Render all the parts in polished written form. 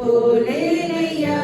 మరచిపోలేనయ్యా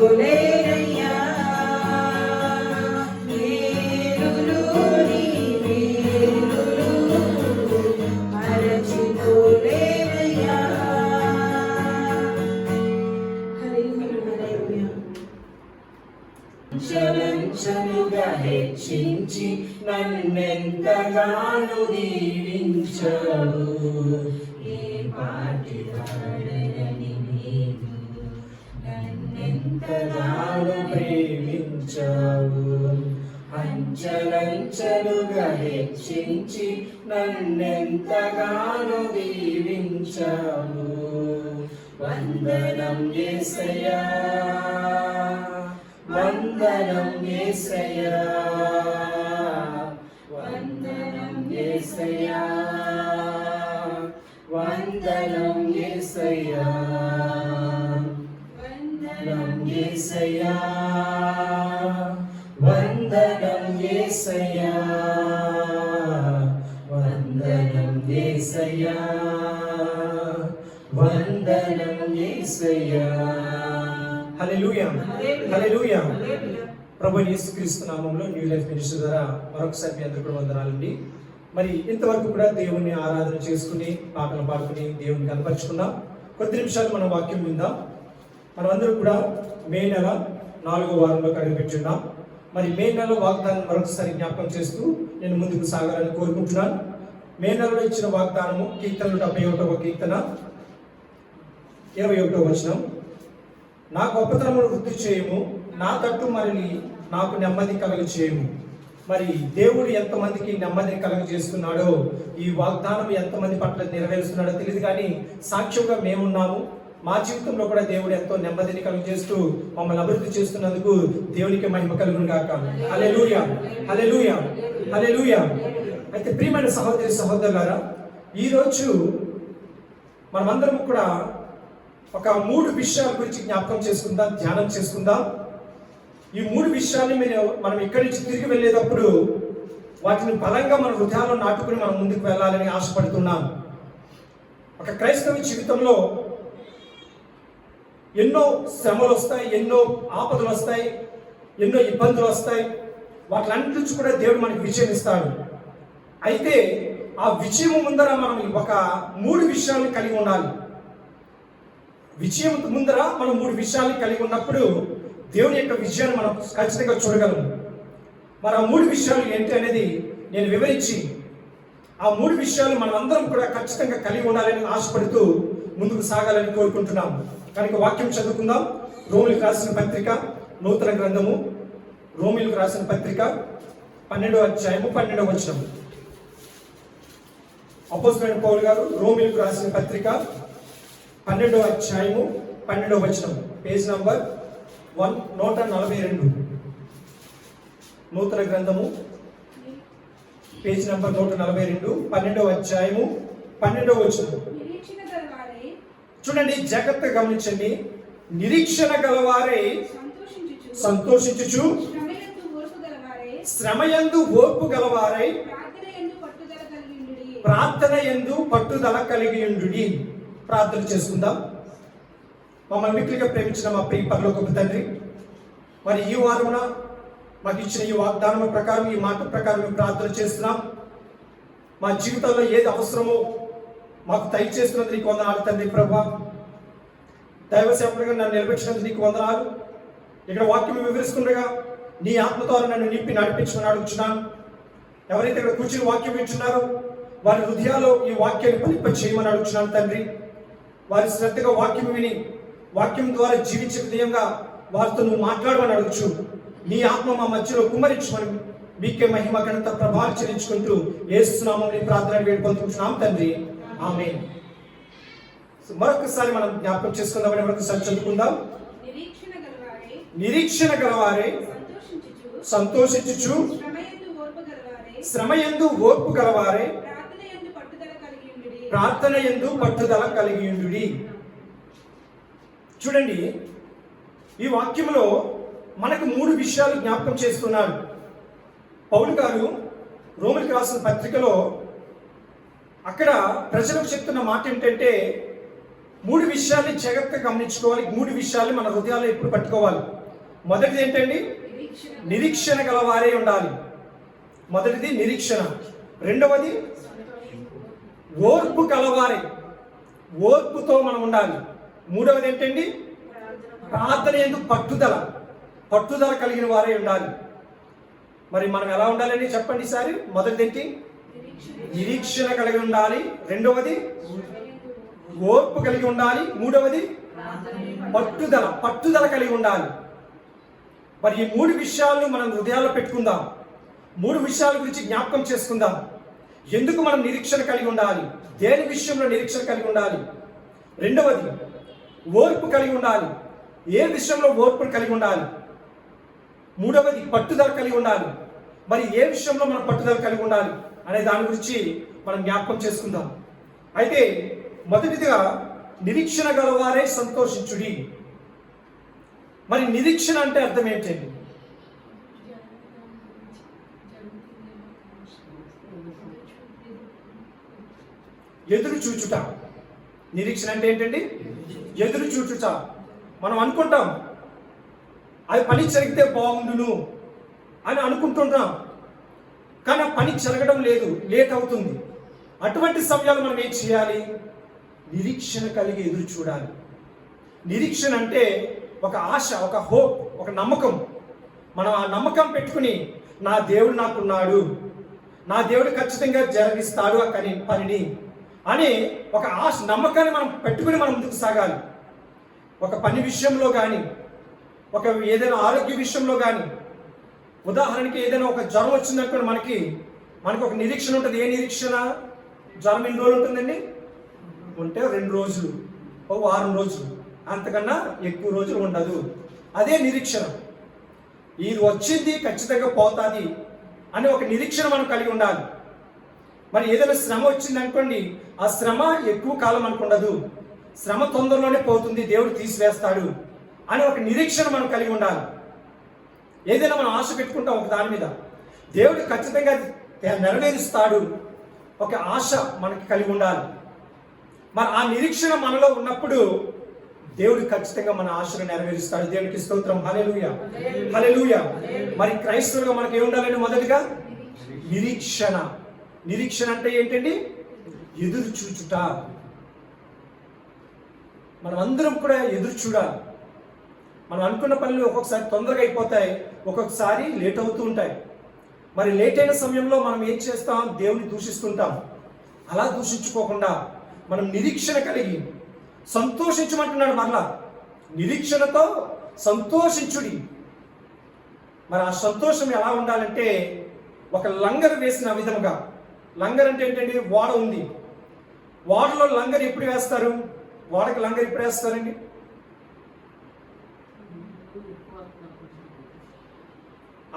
మరచిపోలేనయ్యా చలంచలుగా హెచ్చించి నన్నెంతగానో దీవించావు. ఏ పాటి వాడని నీవు నన్నెంతగానో ప్రేమించావు. అంచలంచలుగా హెచ్చించి నన్నెంతగానో దీవించావు. వందనం యేసయ్యా, వందనం యేసయ్యా, వందనం యేసయ్యా, వందనం యేసయ్యా, వందనం యేసయ్యా, వందనం యేసయ్యా, వందనం యేసయ్యా, వందనం యేసయ్యా. హల్లెలూయా, హల్లెలూయా. ప్రభు యేసుక్రీస్తు నామములో న్యూ లైఫ్ మినిస్ట్రీ ద్వారా మరొకసారి మీ అందరికీ వందనాలండి. మరి ఇంతవరకు కూడా దేవుణ్ణి ఆరాధన చేసుకుని పాటలు పాడుకుని దేవుని కనపరుచుకుందాం. కొద్ది నిమిషాలు మనం వాక్యం విందాం. మనమందరూ కూడా మే నెల 4వ వారంలోకి అడుగుపెట్టున్నాం. మరి మే నెల వాగ్దానం మరొకసారి జ్ఞాపకం చేస్తూ నేను ముందుకు సాగాలని కోరుకుంటున్నాను. మే నెలలో ఇచ్చిన వాగ్దానము కీర్తనలు 71వ కీర్తన 21వ వచనం. నా గొప్పతనమును వృద్ధి చేయము, నా తట్టు మరలి నాకు నెమ్మది కలుగ చేయము. మరి దేవుడు ఎంతమందికి నెమ్మదిని కలుగ చేస్తున్నాడో, ఈ వాగ్దానం ఎంతమంది పట్ల నెరవేరుస్తున్నాడో తెలియదు, కానీ సాక్ష్యంగా మేమున్నాము. మా జీవితంలో కూడా దేవుడు ఎంతో నెమ్మదిని కలుగ చేస్తూ మమ్మల్ని అభివృద్ధి చేస్తున్నందుకు దేవునికి మహిమ కలుగును గాక. హల్లెలూయా, హల్లెలూయా, హల్లెలూయా. అయితే ప్రియమైన సహోదరి సహోదరులారా, ఈరోజు మనమందరం కూడా ఒక 3 విషయాల గురించి జ్ఞాపకం చేసుకుందాం, ధ్యానం చేసుకుందాం. ఈ 3 విషయాన్ని మనం ఇక్కడి నుంచి తిరిగి వెళ్ళేటప్పుడు వాటిని బలంగా మన హృదయాల్లో నాటుకుని మనం ముందుకు వెళ్ళాలని ఆశపడుతున్నాం. ఒక క్రైస్తవ జీవితంలో ఎన్నో శ్రమలు వస్తాయి, ఎన్నో ఆపదలు వస్తాయి, ఎన్నో ఇబ్బందులు వస్తాయి. వాటిలన్నిటి నుంచి కూడా దేవుడు మనకి విజయం ఇస్తాడు. అయితే ఆ విజయం ముందర మనం ఒక 3 విషయాలను కలిగి ఉండాలి. విజయం ముందర మనం 3 విషయాలు కలిగి ఉన్నప్పుడు దేవుని యొక్క విజయాన్ని మనం ఖచ్చితంగా చూడగలము. మరి ఆ 3 విషయాలు ఏంటి అనేది నేను వివరించి, ఆ 3 విషయాలు మనం అందరం కూడా ఖచ్చితంగా కలిగి ఉండాలని ఆశపడుతూ ముందుకు సాగాలని కోరుకుంటున్నాం. కనుక వాక్యం చదువుకుందాం. రోమిలకు రాసిన పత్రిక నూతన గ్రంథము, రోమిలకు రాసిన పత్రిక 12వ అధ్యాయము 12వ వచనం. అపోస్తలుడైన పౌలు గారు రోమిలకు రాసిన పత్రిక 12వ అధ్యాయము 12వ వచనం, పేజ్ నంబర్ 142. నూతన గ్రంథము పేజ్ నంబర్ 142, 12వ అధ్యాయము 12వ వచనం. చూడండి, జాగ్రత్తగా గమనించండి. నిరీక్షణ గలవారే సంతోషించుచు, శ్రమయందు ఓర్పు గలవారై, ప్రార్థన యందు పట్టుదల కలిగి ఉండుడి. ప్రార్థన చేసుకుందాం. మమ్మల్ని మిక్కిలిగా ప్రేమించిన మా ప్రియ పరలోకపు తండ్రి, మరి ఈ వారమున మాకు ఇచ్చిన ఈ వాగ్దానం ప్రకారం, ఈ మాట ప్రకారం మేము ప్రార్థన చేస్తున్నాం. మా జీవితంలో ఏది అవసరమో మాకు దయచేస్తున్నందుకు నీకు వందనాలు తండ్రి. ప్రభువా, దైవ సేవకుడిగా నన్ను నిలబెట్టినందుకు నీకు వందనాలు. ఇక్కడ వాక్యం వివరిస్తుండగా నీ ఆత్మతో నన్ను నింపి నడిపించమని అడుగుతున్నాను. ఎవరైతే ఇక్కడ కూర్చుని వాక్యం వింటున్నారో వారి హృదయాల్లో ఈ వాక్యాన్ని ఫలింప చేయమని అడుగుతున్నాను తండ్రి. వారి శ్రద్ధగా వాక్యం విని వాక్యం ద్వారా జీవించే విధంగా వారితో నువ్వు మాట్లాడమని అడుగుచు, నీ ఆత్మ మా మధ్యలో కుమ్మరించమని మీకే మహిమ ఘనత ప్రభావం చెల్లించుకుంటూ యేసు నామములో ప్రార్థన వేడుకొంటున్నాం తండ్రి, ఆమేన్. మరొకసారి మనం జ్ఞాపకం చేసుకుందామని మరొకసారి చదువుకుందాం. నిరీక్షణ గలవారే సంతోషించుచు, శ్రమయందు ఓర్పు గలవారే, ప్రార్థన యందు పట్టుదల కలిగి ఉండుడి. చూడండి, ఈ వాక్యంలో మనకు 3 విషయాలు జ్ఞాపకం చేస్తున్నారు పౌలు గారు. రోమిలకు రాసిన పత్రికలో అక్కడ ప్రజలకు చెప్తున్న మాట ఏంటంటే 3 విషయాల్ని జాగ్రత్తగా గమనించుకోవాలి. 3 విషయాల్ని మన హృదయాల్లో ఎప్పుడు పట్టుకోవాలి. మొదటిది ఏంటండి? నిరీక్షణ గలవారే ఉండాలి. మొదటిది నిరీక్షణ. రెండవది ఓర్పు గలవారే, ఓర్పుతో మనం ఉండాలి. మూడవది ఏంటండి? ప్రార్థన యందు పట్టుదల, పట్టుదల కలిగిన వారే ఉండాలి. మరి మనం ఎలా ఉండాలని చెప్పండి ఈసారి. మొదటిది ఏంటి? నిరీక్షణ కలిగి ఉండాలి. రెండవది ఓర్పు కలిగి ఉండాలి. మూడవది పట్టుదల, పట్టుదల కలిగి ఉండాలి. మరి ఈ మూడు విషయాలను మనం హృదయాల్లో పెట్టుకుందాం. మూడు విషయాల గురించి జ్ఞాపకం చేసుకుందాం. ఎందుకు మనం నిరీక్షణ కలిగి ఉండాలి? దేని విషయంలో నిరీక్షణ కలిగి ఉండాలి? రెండవది ఓర్పు కలిగి ఉండాలి. ఏ విషయంలో ఓర్పును కలిగి ఉండాలి? మూడవది పట్టుదల కలిగి ఉండాలి. మరి ఏ విషయంలో మనం పట్టుదల కలిగి ఉండాలి అనే దాని గురించి మనం జ్ఞాపకం చేసుకుందాం. అయితే మొదటిదిగా నిరీక్షణ గలవారే సంతోషించుడి. మరి నిరీక్షణ అంటే అర్థం ఏంటండి? ఎదురు చూచుట. నిరీక్షణ అంటే ఏంటండి? ఎదురు చూచుట. మనం అనుకుంటాం అది పని జరిగితే బాగుండును అని అనుకుంటున్నాం, కానీ ఆ పని జరగడం లేదు, లేట్ అవుతుంది. అటువంటి సమయాలు మనం ఏం చేయాలి? నిరీక్షణ కలిగి ఎదురు చూడాలి. నిరీక్షణ అంటే ఒక ఆశ, ఒక హోప్, ఒక నమ్మకం. మనం ఆ నమ్మకం పెట్టుకుని నా దేవుడు నాకున్నాడు, నా దేవుడు ఖచ్చితంగా జరిగిస్తాడు ఆ పనిని అని ఒక ఆశ, నమ్మకాన్ని మనం పెట్టుకుని మనం ముందుకు సాగాలి. ఒక పని విషయంలో కానీ, ఒక ఏదైనా ఆరోగ్య విషయంలో కానీ, ఉదాహరణకి ఏదైనా ఒక జ్వరం వచ్చిందనుకోండి, మనకి ఒక నిరీక్షణ ఉంటుంది. ఏ నిరీక్షణ? జ్వరం ఎన్ని రోజులు ఉంటుందండి? ఉంటే 2 రోజులు, ఒక వారం రోజులు, అంతకన్నా ఎక్కువ రోజులు ఉండదు. అదే నిరీక్షణ. ఇది వచ్చింది ఖచ్చితంగా పోతుంది అని ఒక నిరీక్షణ మనం కలిగి ఉండాలి. మరి ఏదైనా శ్రమ వచ్చింది అనుకోండి, ఆ శ్రమ ఎక్కువ కాలం అనుకుండదు, శ్రమ తొందరలోనే పోతుంది, దేవుడు తీసివేస్తాడు అని ఒక నిరీక్షణ మనం కలిగి ఉండాలి. ఏదైనా మనం ఆశ పెట్టుకుంటాం ఒక దాని మీద, దేవుడు ఖచ్చితంగా నెరవేరుస్తాడు, ఒక ఆశ మనకి కలిగి ఉండాలి. మరి ఆ నిరీక్షణ మనలో ఉన్నప్పుడు దేవుడు ఖచ్చితంగా మన ఆశను నెరవేరుస్తాడు. దేవునికి స్తోత్రం. హల్లెలూయా, హల్లెలూయా. మరి క్రైస్తవులుగా మనకి ఏమి ఉండాలండి? మొదటిగా నిరీక్షణ. నిరీక్షణ అంటే ఏంటండి? ఎదురు చూచుట. మనం అందరం కూడా ఎదురు చూడాలి. మనం అనుకున్న పనులు ఒక్కొక్కసారి తొందరగా అయిపోతాయి, ఒక్కొక్కసారి లేట్ అవుతూ ఉంటాయి. మరి లేట్ అయిన సమయంలో మనం ఏం చేస్తాం? దేవుని దూషిస్తుంటాం. అలా దూషించుకోకుండా మనం నిరీక్షణ కలిగి సంతోషించమంటున్నాడు. మరలా నిరీక్షణతో సంతోషించుడి. మరి ఆ సంతోషం ఎలా ఉండాలంటే ఒక లంగరు వేసిన విధముగా. లంగర్ అంటే ఏంటండి? ఓడ ఉంది, ఓడలో లంగర్ ఎప్పుడు వేస్తారు? ఓడకి లంగర్ ఎప్పుడు వేస్తారండి?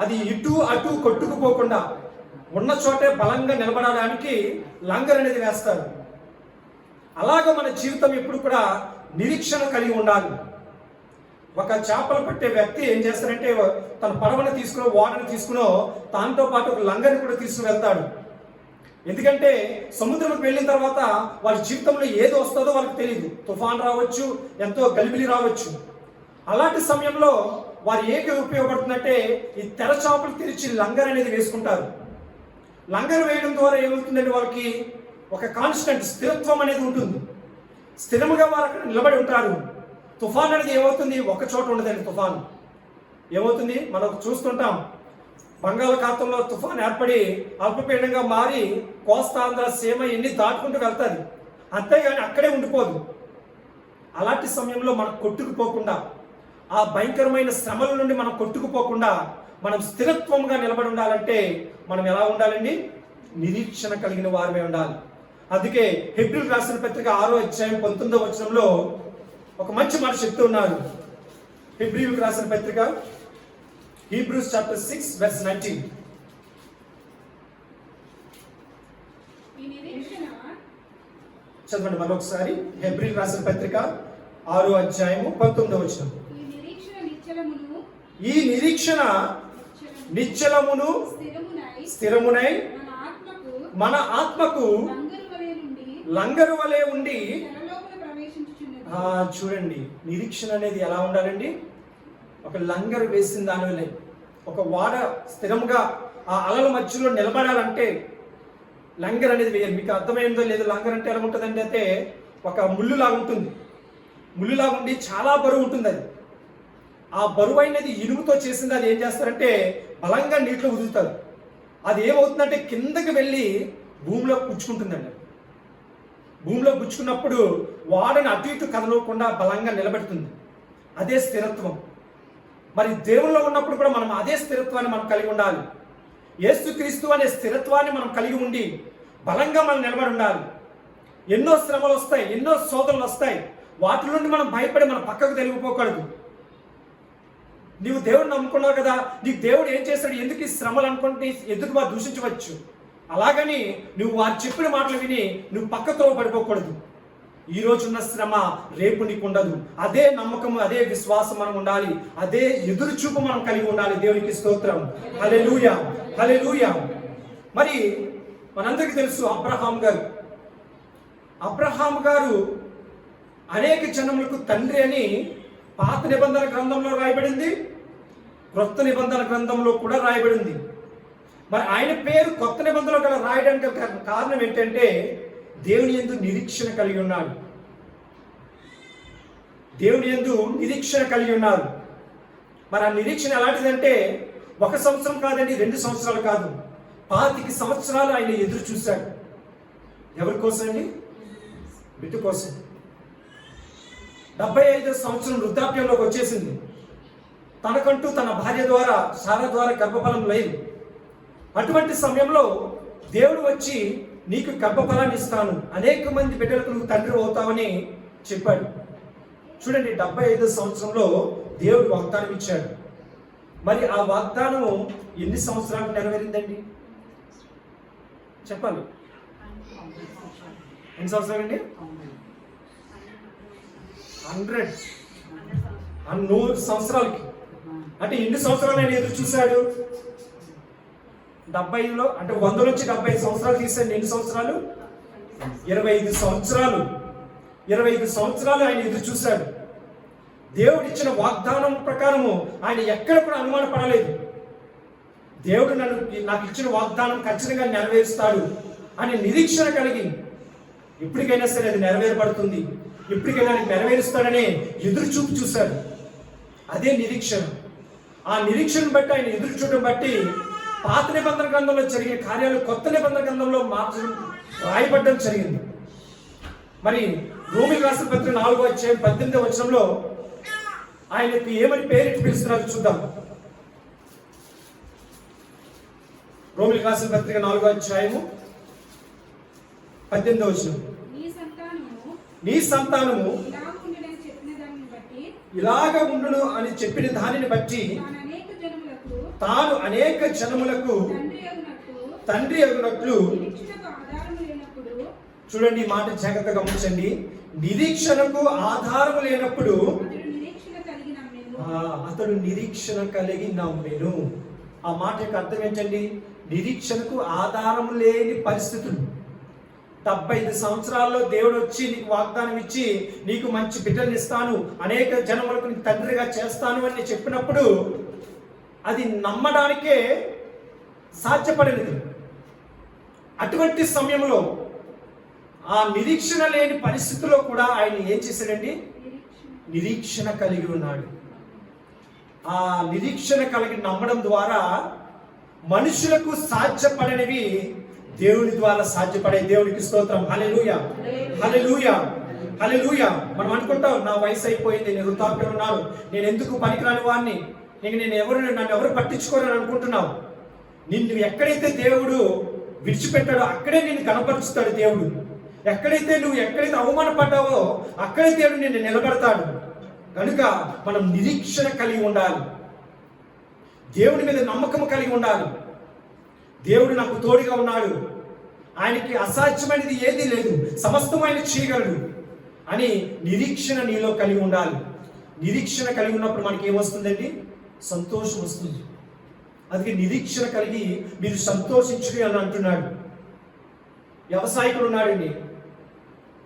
అది ఇటు అటు కొట్టుకుపోకుండా ఉన్న చోటే బలంగా నిలబడడానికి లంగర్ అనేది వేస్తారు. అలాగ మన జీవితం ఎప్పుడు కూడా నిరీక్షణ కలిగి ఉండాలి. ఒక చేపలు పట్టే వ్యక్తి ఏం చేస్తారంటే తన పడవను తీసుకుని, ఓడను తీసుకునో దాంతో పాటు ఒక లంగర్ని కూడా తీసుకుని వెళ్తాడు. ఎందుకంటే సముద్రంకి వెళ్ళిన తర్వాత వాళ్ళ జీవితంలో ఏది వస్తుందో వాళ్ళకి తెలియదు. తుఫాన్ రావచ్చు, ఎంతో గలిబిలి రావచ్చు. అలాంటి సమయంలో వారు ఏకి ఉపయోగపడుతుందంటే ఈ తెర చేపలు తెరిచి లంగర్ అనేది వేసుకుంటారు. లంగర్ వేయడం ద్వారా ఏమవుతుందంటే వాళ్ళకి ఒక కాన్స్టెంట్ స్థిరత్వం అనేది ఉంటుంది. స్థిరముగా వారు అక్కడ నిలబడి ఉంటారు. తుఫాన్ అనేది ఏమవుతుంది? ఒక చోట ఉండదండి. తుఫాన్ ఏమవుతుంది? మనం చూస్తుంటాం, బంగాళాఖాతంలో తుఫాన్ ఏర్పడి అల్పపీడనంగా మారి కోస్తాంధ్ర, సీమ ఎన్ని దాటుకుంటూ వెళ్తుంది, అంతేగాని అక్కడే ఉండిపోదు. అలాంటి సమయంలో మనం కొట్టుకుపోకుండా, ఆ భయంకరమైన శ్రమల నుండి మనం కొట్టుకుపోకుండా మనం స్థిరత్వంగా నిలబడి ఉండాలంటే మనం ఎలా ఉండాలండి? నిరీక్షణ కలిగిన వారమే ఉండాలి. అందుకే హెబ్రీయులకు రాసిన పత్రిక 6వ అధ్యాయం 19వ వచనంలో ఒక మంచి మాట చెప్తూ ఉన్నారు. హెబ్రీయులకు రాసిన పత్రిక, Hebrews chapter 6 verse 19. చదవండి మరొకసారి. హెబ్రీయులకు రాసిన పత్రిక 6వ అధ్యాయము 19వ వచనం. ఈ నిరీక్షణ నిశ్చలమును స్థిరమునై మన ఆత్మకు లంగరు వలె ఉండి. చూడండి, నిరీక్షణ అనేది ఎలా ఉండాలండి? ఒక లంగర్ వేసిన దానివల్లే. ఒక వాడ స్థిరంగా ఆ అలల మధ్యలో నిలబడాలంటే లంగర్ అనేది వేయాలి. మీకు అర్థమైందో లేదో లంగర్ అంటే ఎలా ఉంటుందండి అంటే ఒక ముళ్ళులాగా ఉంటుంది. ముళ్ళులాగా ఉండి చాలా బరువు ఉంటుంది. అది ఆ బరువు అయినది ఇనుముతో చేసింది. అది ఏం చేస్తారంటే బలంగా నీటిలో వదులుతారు. అది ఏమవుతుందంటే కిందకి వెళ్ళి భూమిలో పుచ్చుకుంటుందండి. భూమిలో పుచ్చుకున్నప్పుడు వాడని అటు ఇటు కదలకుండా బలంగా నిలబెడుతుంది. అదే స్థిరత్వం. మరి దేవుల్లో ఉన్నప్పుడు కూడా మనం అదే స్థిరత్వాన్ని మనం కలిగి ఉండాలి. యేసుక్రీస్తు అనే స్థిరత్వాన్ని మనం కలిగి ఉండి బలంగా మనం నిలబడి ఉండాలి. ఎన్నో శ్రమలు వస్తాయి, ఎన్నో శోధనలు వస్తాయి. వాటి నుండి మనం భయపడి మనం పక్కకు తెలిగిపోకూడదు. నీవు దేవుడిని నమ్ముకున్నావు కదా, నీకు దేవుడు ఏం చేస్తాడు, ఎందుకు ఈ శ్రమలు అనుకుంటే ఎందుకు మా దూషించవచ్చు. అలాగని నువ్వు వారు చెప్పిన మాటలు విని నువ్వు పక్కతో పడిపోకూడదు. ఈ రోజున్న శ్రమ రేపు నీకు ఉండదు. అదే నమ్మకము, అదే విశ్వాసం మనం ఉండాలి. అదే ఎదురు చూపు మనం కలిగి ఉండాలి. దేవునికి స్తోత్రం. హల్లెలూయా, హల్లెలూయా. మరి మనందరికీ తెలుసు అబ్రహాం గారు అనేక జనములకు తండ్రి అని పాత నిబంధన గ్రంథంలో రాయబడింది, క్రొత్త నిబంధన గ్రంథంలో కూడా రాయబడింది. మరి ఆయన పేరు కొత్త నిబంధనలో గల రాయడానికి కారణం ఏంటంటే దేవుని యందు నిరీక్షణ కలిగి ఉన్నాడు. దేవుని యందు నిరీక్షణ కలిగి ఉన్నారు. మరి ఆ నిరీక్షణ ఎలాంటిదంటే 1 సంవత్సరం కాదండి, 2 సంవత్సరాలు కాదు, 25 సంవత్సరాలు ఆయన ఎదురు చూశాడు. ఎవరి కోసం అండి? బిడ్డ కోసం. 75 సంవత్సరం వృద్ధాప్యంలోకి వచ్చేసింది. తనకంటూ తన భార్య ద్వారా సారా ద్వారా గర్భఫలం లేదు. అటువంటి సమయంలో దేవుడు వచ్చి నీకు గర్భఫలాన్ని ఇస్తాను, అనేక మంది బిడ్డలకు నువ్వు తండ్రి అవుతావని చెప్పాడు. చూడండి, 75 సంవత్సరంలో దేవుడు వాగ్దానం ఇచ్చాడు. మరి ఆ వాగ్దానం ఎన్ని సంవత్సరాలకు నెరవేరిందండి చెప్పాలి? ఎన్ని సంవత్సరాలండి? 100 సంవత్సరాలకి. అంటే ఎన్ని సంవత్సరాలు ఆయన ఎదురు చూశాడు? 70లో అంటే 100 నుంచి 75 సంవత్సరాలు తీసండి. ఎన్ని సంవత్సరాలు? 25 సంవత్సరాలు. 25 సంవత్సరాలు ఆయన ఎదురు చూశాడు. దేవుడు ఇచ్చిన వాగ్దానం ప్రకారము ఆయన ఎక్కడ కూడా అనుమానపడలేదు. దేవుడు నాకు ఇచ్చిన వాగ్దానం ఖచ్చితంగా నెరవేరుస్తాడు అనే నిరీక్షణ కలిగి ఇప్పటికైనా సరే అది నెరవేరబడుతుంది, ఇప్పటికైనా నెరవేరుస్తాడనే ఎదురు చూపు చూశాడు. అదే నిరీక్షణ. ఆ నిరీక్షను బట్టి ఆయన ఎదురు చూడడం బట్టి పాత నిబంధన గ్రంథంలో జరిగిన కార్యాలు కొత్త నిబంధన గ్రంథంలో మార్చడం రాయబడ్డం జరిగింది. మరి రోమీయులకు రాసిన పత్రిక 4వ అధ్యాయం 18వ వచనంలో ఆయనకు ఏమని పేరెట్టి పిలుస్తున్నారు చూద్దాం. రోమీయులకు రాసిన పత్రిక 4వ అధ్యాయము 18వ వచనం. నీ సంతానము ఇలాగ ఉండును అని చెప్పిన దానిని బట్టి తాను అనేక జనములకు తండ్రి అగునట్లు. చూడండి, ఈ మాట జాగ్రత్తగా గమనించండి. నిరీక్షణకు ఆధారము లేనప్పుడు అతడు నిరీక్షణ కలిగి నమ్మెను. ఆ మాట యొక్క అర్థం ఏంటండి? నిరీక్షణకు ఆధారం లేని పరిస్థితులు. 75 సంవత్సరాల్లో దేవుడు వచ్చి నీకు వాగ్దానం ఇచ్చి నీకు మంచి బిడ్డలు ఇస్తాను, అనేక జనములకు నీకు తండ్రిగా చేస్తాను అని చెప్పినప్పుడు అది నమ్మడానికే సాధ్యపడలేదు. అటువంటి సమయంలో ఆ నిరీక్షణ లేని పరిస్థితుల్లో కూడా ఆయన ఏం చేశాడండి? నిరీక్షణ కలిగి ఉన్నాడు. ఆ నిరీక్షణ కలిగి నమ్మడం ద్వారా మనుషులకు సాధ్యపడనివి దేవుని ద్వారా సాధ్యపడే. దేవునికి స్తోత్రం. హల్లెలూయా, హల్లెలూయా, హల్లెలూయా. మనం అనుకుంటాం, నా వయసు అయిపోయింది, నేను వృద్ధాప్యం ఉన్నాను, నేను ఎందుకు పనికిరాని వాడిని, నన్ను ఎవరు పట్టించుకోరని అనుకుంటున్నావు. నిన్ను ఎక్కడైతే దేవుడు విడిచిపెట్టాడో అక్కడే నిన్ను కనపరుస్తాడు దేవుడు. ఎక్కడైతే అవమానపడ్డావో అక్కడే దేవుడు నిన్ను నిలబెడతాడు. కనుక మనం నిరీక్షణ కలిగి ఉండాలి, దేవుడి మీద నమ్మకం కలిగి ఉండాలి. దేవుడు నాకు తోడుగా ఉన్నాడు, ఆయనకి అసాధ్యమైనది ఏదీ లేదు, సమస్తమైన చేయగలడు అని నిరీక్షణ నీలో కలిగి ఉండాలి. నిరీక్షణ కలిగి ఉన్నప్పుడు మనకి ఏమొస్తుందండి? సంతోషం వస్తుంది. అందుకే నిరీక్షణ కలిగి మీరు సంతోషించుడి అని అంటున్నాడు. వ్యవసాయకుడు ఉన్నాడండి.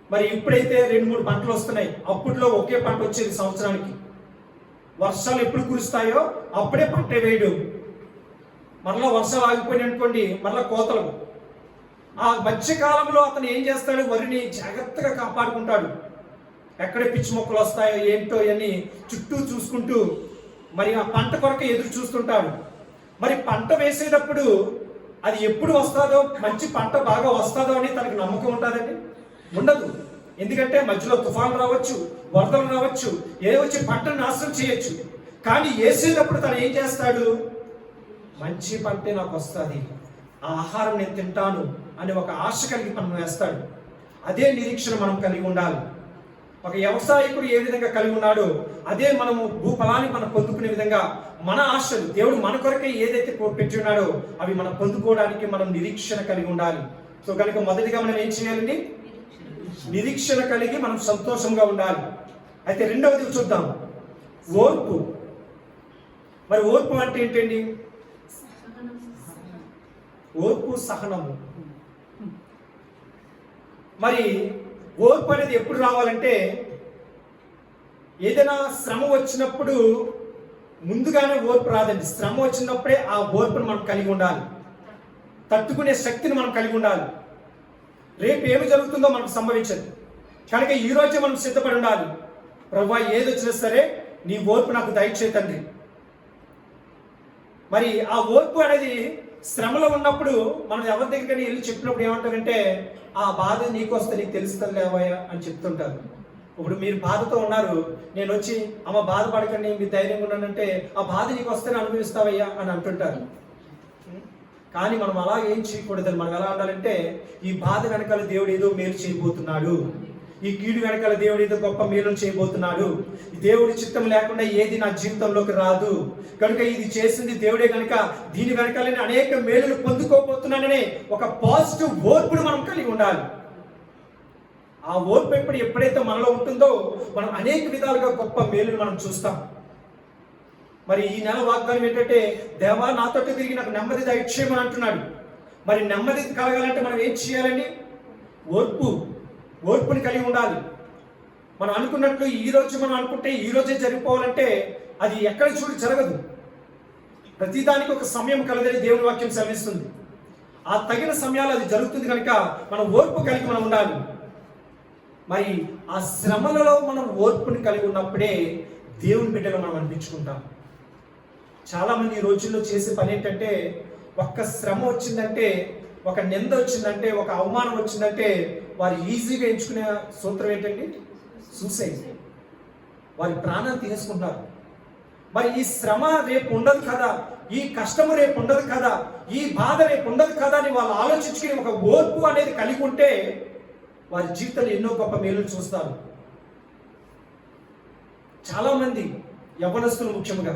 మరి ఇప్పుడైతే 2-3 పంటలు వస్తున్నాయి. అప్పట్లో ఒకే పంట వచ్చేది సంవత్సరానికి. వర్షాలు ఎప్పుడు కురుస్తాయో అప్పుడే పంట వేయడు. మరలా వర్షాలు ఆగిపోయినాయి అనుకోండి, మరలా కోతలు. ఆ మధ్యకాలంలో అతను ఏం చేస్తాడు? వరిని జాగ్రత్తగా కాపాడుకుంటాడు. ఎక్కడ పిచ్చి మొక్కలు వస్తాయో ఏంటో అని చుట్టూ చూసుకుంటూ మరి ఆ పంట కొరకు ఎదురు చూస్తుంటాడు. మరి పంట వేసేటప్పుడు అది ఎప్పుడు వస్తుందో, మంచి పంట బాగా వస్తుందో అని తనకు నమ్మకం ఉంటుందండి? ఉండదు. ఎందుకంటే మధ్యలో తుఫాను రావచ్చు, వరదలు రావచ్చు, ఏ వచ్చి పంటను నాశనం చేయొచ్చు. కానీ వేసేటప్పుడు తను ఏం చేస్తాడు? మంచి పంటే నాకు వస్తుంది, ఆ ఆహారం నేను తింటాను అని ఒక ఆశ కలిగి మనం వేస్తాడు. అదే నిరీక్షణ మనం కలిగి ఉండాలి. ఒక వ్యవసాయకుడు ఏ విధంగా కలిగి ఉన్నాడో అదే మనము భూఫలాన్ని మనం పొందుకునే విధంగా మన ఆశలు దేవుడు మన కొరకే ఏదైతే పెట్టి ఉన్నాడో అవి మనం పొందుకోవడానికి మనం నిరీక్షణ కలిగి ఉండాలి. సో కనుక మొదటిగా మనం ఏం చేయాలండి? నిరీక్షణ కలిగి మనం సంతోషంగా ఉండాలి. అయితే రెండవది చూద్దాం, ఓర్పు. మరి ఓర్పు అంటే ఏంటండి? ఓర్పు, సహనము. మరి ఓర్పు అనేది ఎప్పుడు రావాలంటే ఏదైనా శ్రమ వచ్చినప్పుడు ముందుగానే ఓర్పు రాదండి. శ్రమ వచ్చినప్పుడే ఆ ఓర్పును మనం కలిగి ఉండాలి. తట్టుకునే శక్తిని మనం కలిగి ఉండాలి. రేపు ఏమి జరుగుతుందో మనకు సంభవించదు కనుక ఈ రోజే మనం సిద్ధపడి ఉండాలి. ప్రభువా, ఏది వచ్చినా సరే నీ ఓర్పు నాకు దయచేయి తండ్రి. మరి ఆ ఓర్పు అనేది శ్రమలో ఉన్నప్పుడు మనం ఎవరి దగ్గరికి వెళ్ళి చెప్పినప్పుడు ఏమంటారంటే, ఆ బాధ నీకు వస్తే నీకు తెలుస్తుంది లేవయ్యా అని చెప్తుంటారు. ఇప్పుడు మీరు బాధతో ఉన్నారు, నేను వచ్చి అమ్మ బాధపడకండి మీరు ధైర్యంగా ఉన్నానంటే, ఆ బాధ నీకు వస్తేనే అనుభవిస్తావయ్యా అని అంటుంటారు. కానీ మనం అలా ఏం చేయకూడదు. మనం ఎలా ఉండాలంటే, ఈ బాధ వెనకాల దేవుడు ఏదో మేలు చేయబోతున్నాడు, ఈ కీడు వెనకాల దేవుడు ఏదో గొప్ప మేలు చేయబోతున్నాడు, దేవుడి చిత్తం లేకుండా ఏది నా జీవితంలోకి రాదు కనుక ఇది చేసింది దేవుడే కనుక దీని వెనకాల నేను అనేక మేలులు పొందుకోబోతున్నాననే ఒక పాజిటివ్ ఓర్పును మనం కలిగి ఉండాలి. ఆ ఓర్పు ఎప్పుడైతే మనలో ఉంటుందో మనం అనేక విధాలుగా గొప్ప మేలును మనం చూస్తాం. మరి ఈ నెల వాగ్దానం ఏంటంటే, దేవా నాతో తిరిగి నాకు నెమ్మది దయచేయమని అంటున్నాడు. మరి నెమ్మది కలగాలంటే మనం ఏం చేయాలండి? ఓర్పుని కలిగి ఉండాలి. మనం అనుకున్నట్లు ఈ రోజు మనం అనుకుంటే ఈ రోజే జరిగిపోవాలంటే అది ఎక్కడ జరగదు. ప్రతిదానికి ఒక సమయం కలదని దేవుని వాక్యం సెలవిస్తుంది. ఆ తగిన సమయాలు అది జరుగుతుంది కనుక మనం ఓర్పు కలిగి మనం ఉండాలి. మరి ఆ శ్రమలలో మనం ఓర్పుని కలిగి ఉన్నప్పుడే దేవుని బిడ్డలు మనం అనిపించుకుంటాం. చాలా మంది ఈ రోజుల్లో చేసే పని ఏంటంటే, ఒక్క శ్రమ వచ్చిందంటే, ఒక నింద వచ్చిందంటే, ఒక అవమానం వచ్చిందంటే వారు ఈజీగా ఎంచుకునే సూత్రం ఏంటండి? సూసైడ్. వారి ప్రాణాన్ని తీసుకుంటారు. మరి ఈ శ్రమ రేపు ఉండదు కదా, ఈ కష్టము రేపు ఉండదు కదా, ఈ బాధ రేపు ఉండదు కదా అని వాళ్ళు ఆలోచించుకుని ఒక ఓర్పు అనేది కలిగి ఉంటే వారి జీవితంలో ఎన్నో గొప్ప మేలు చూస్తారు. చాలా మంది యవ్వనస్తులు ముఖ్యంగా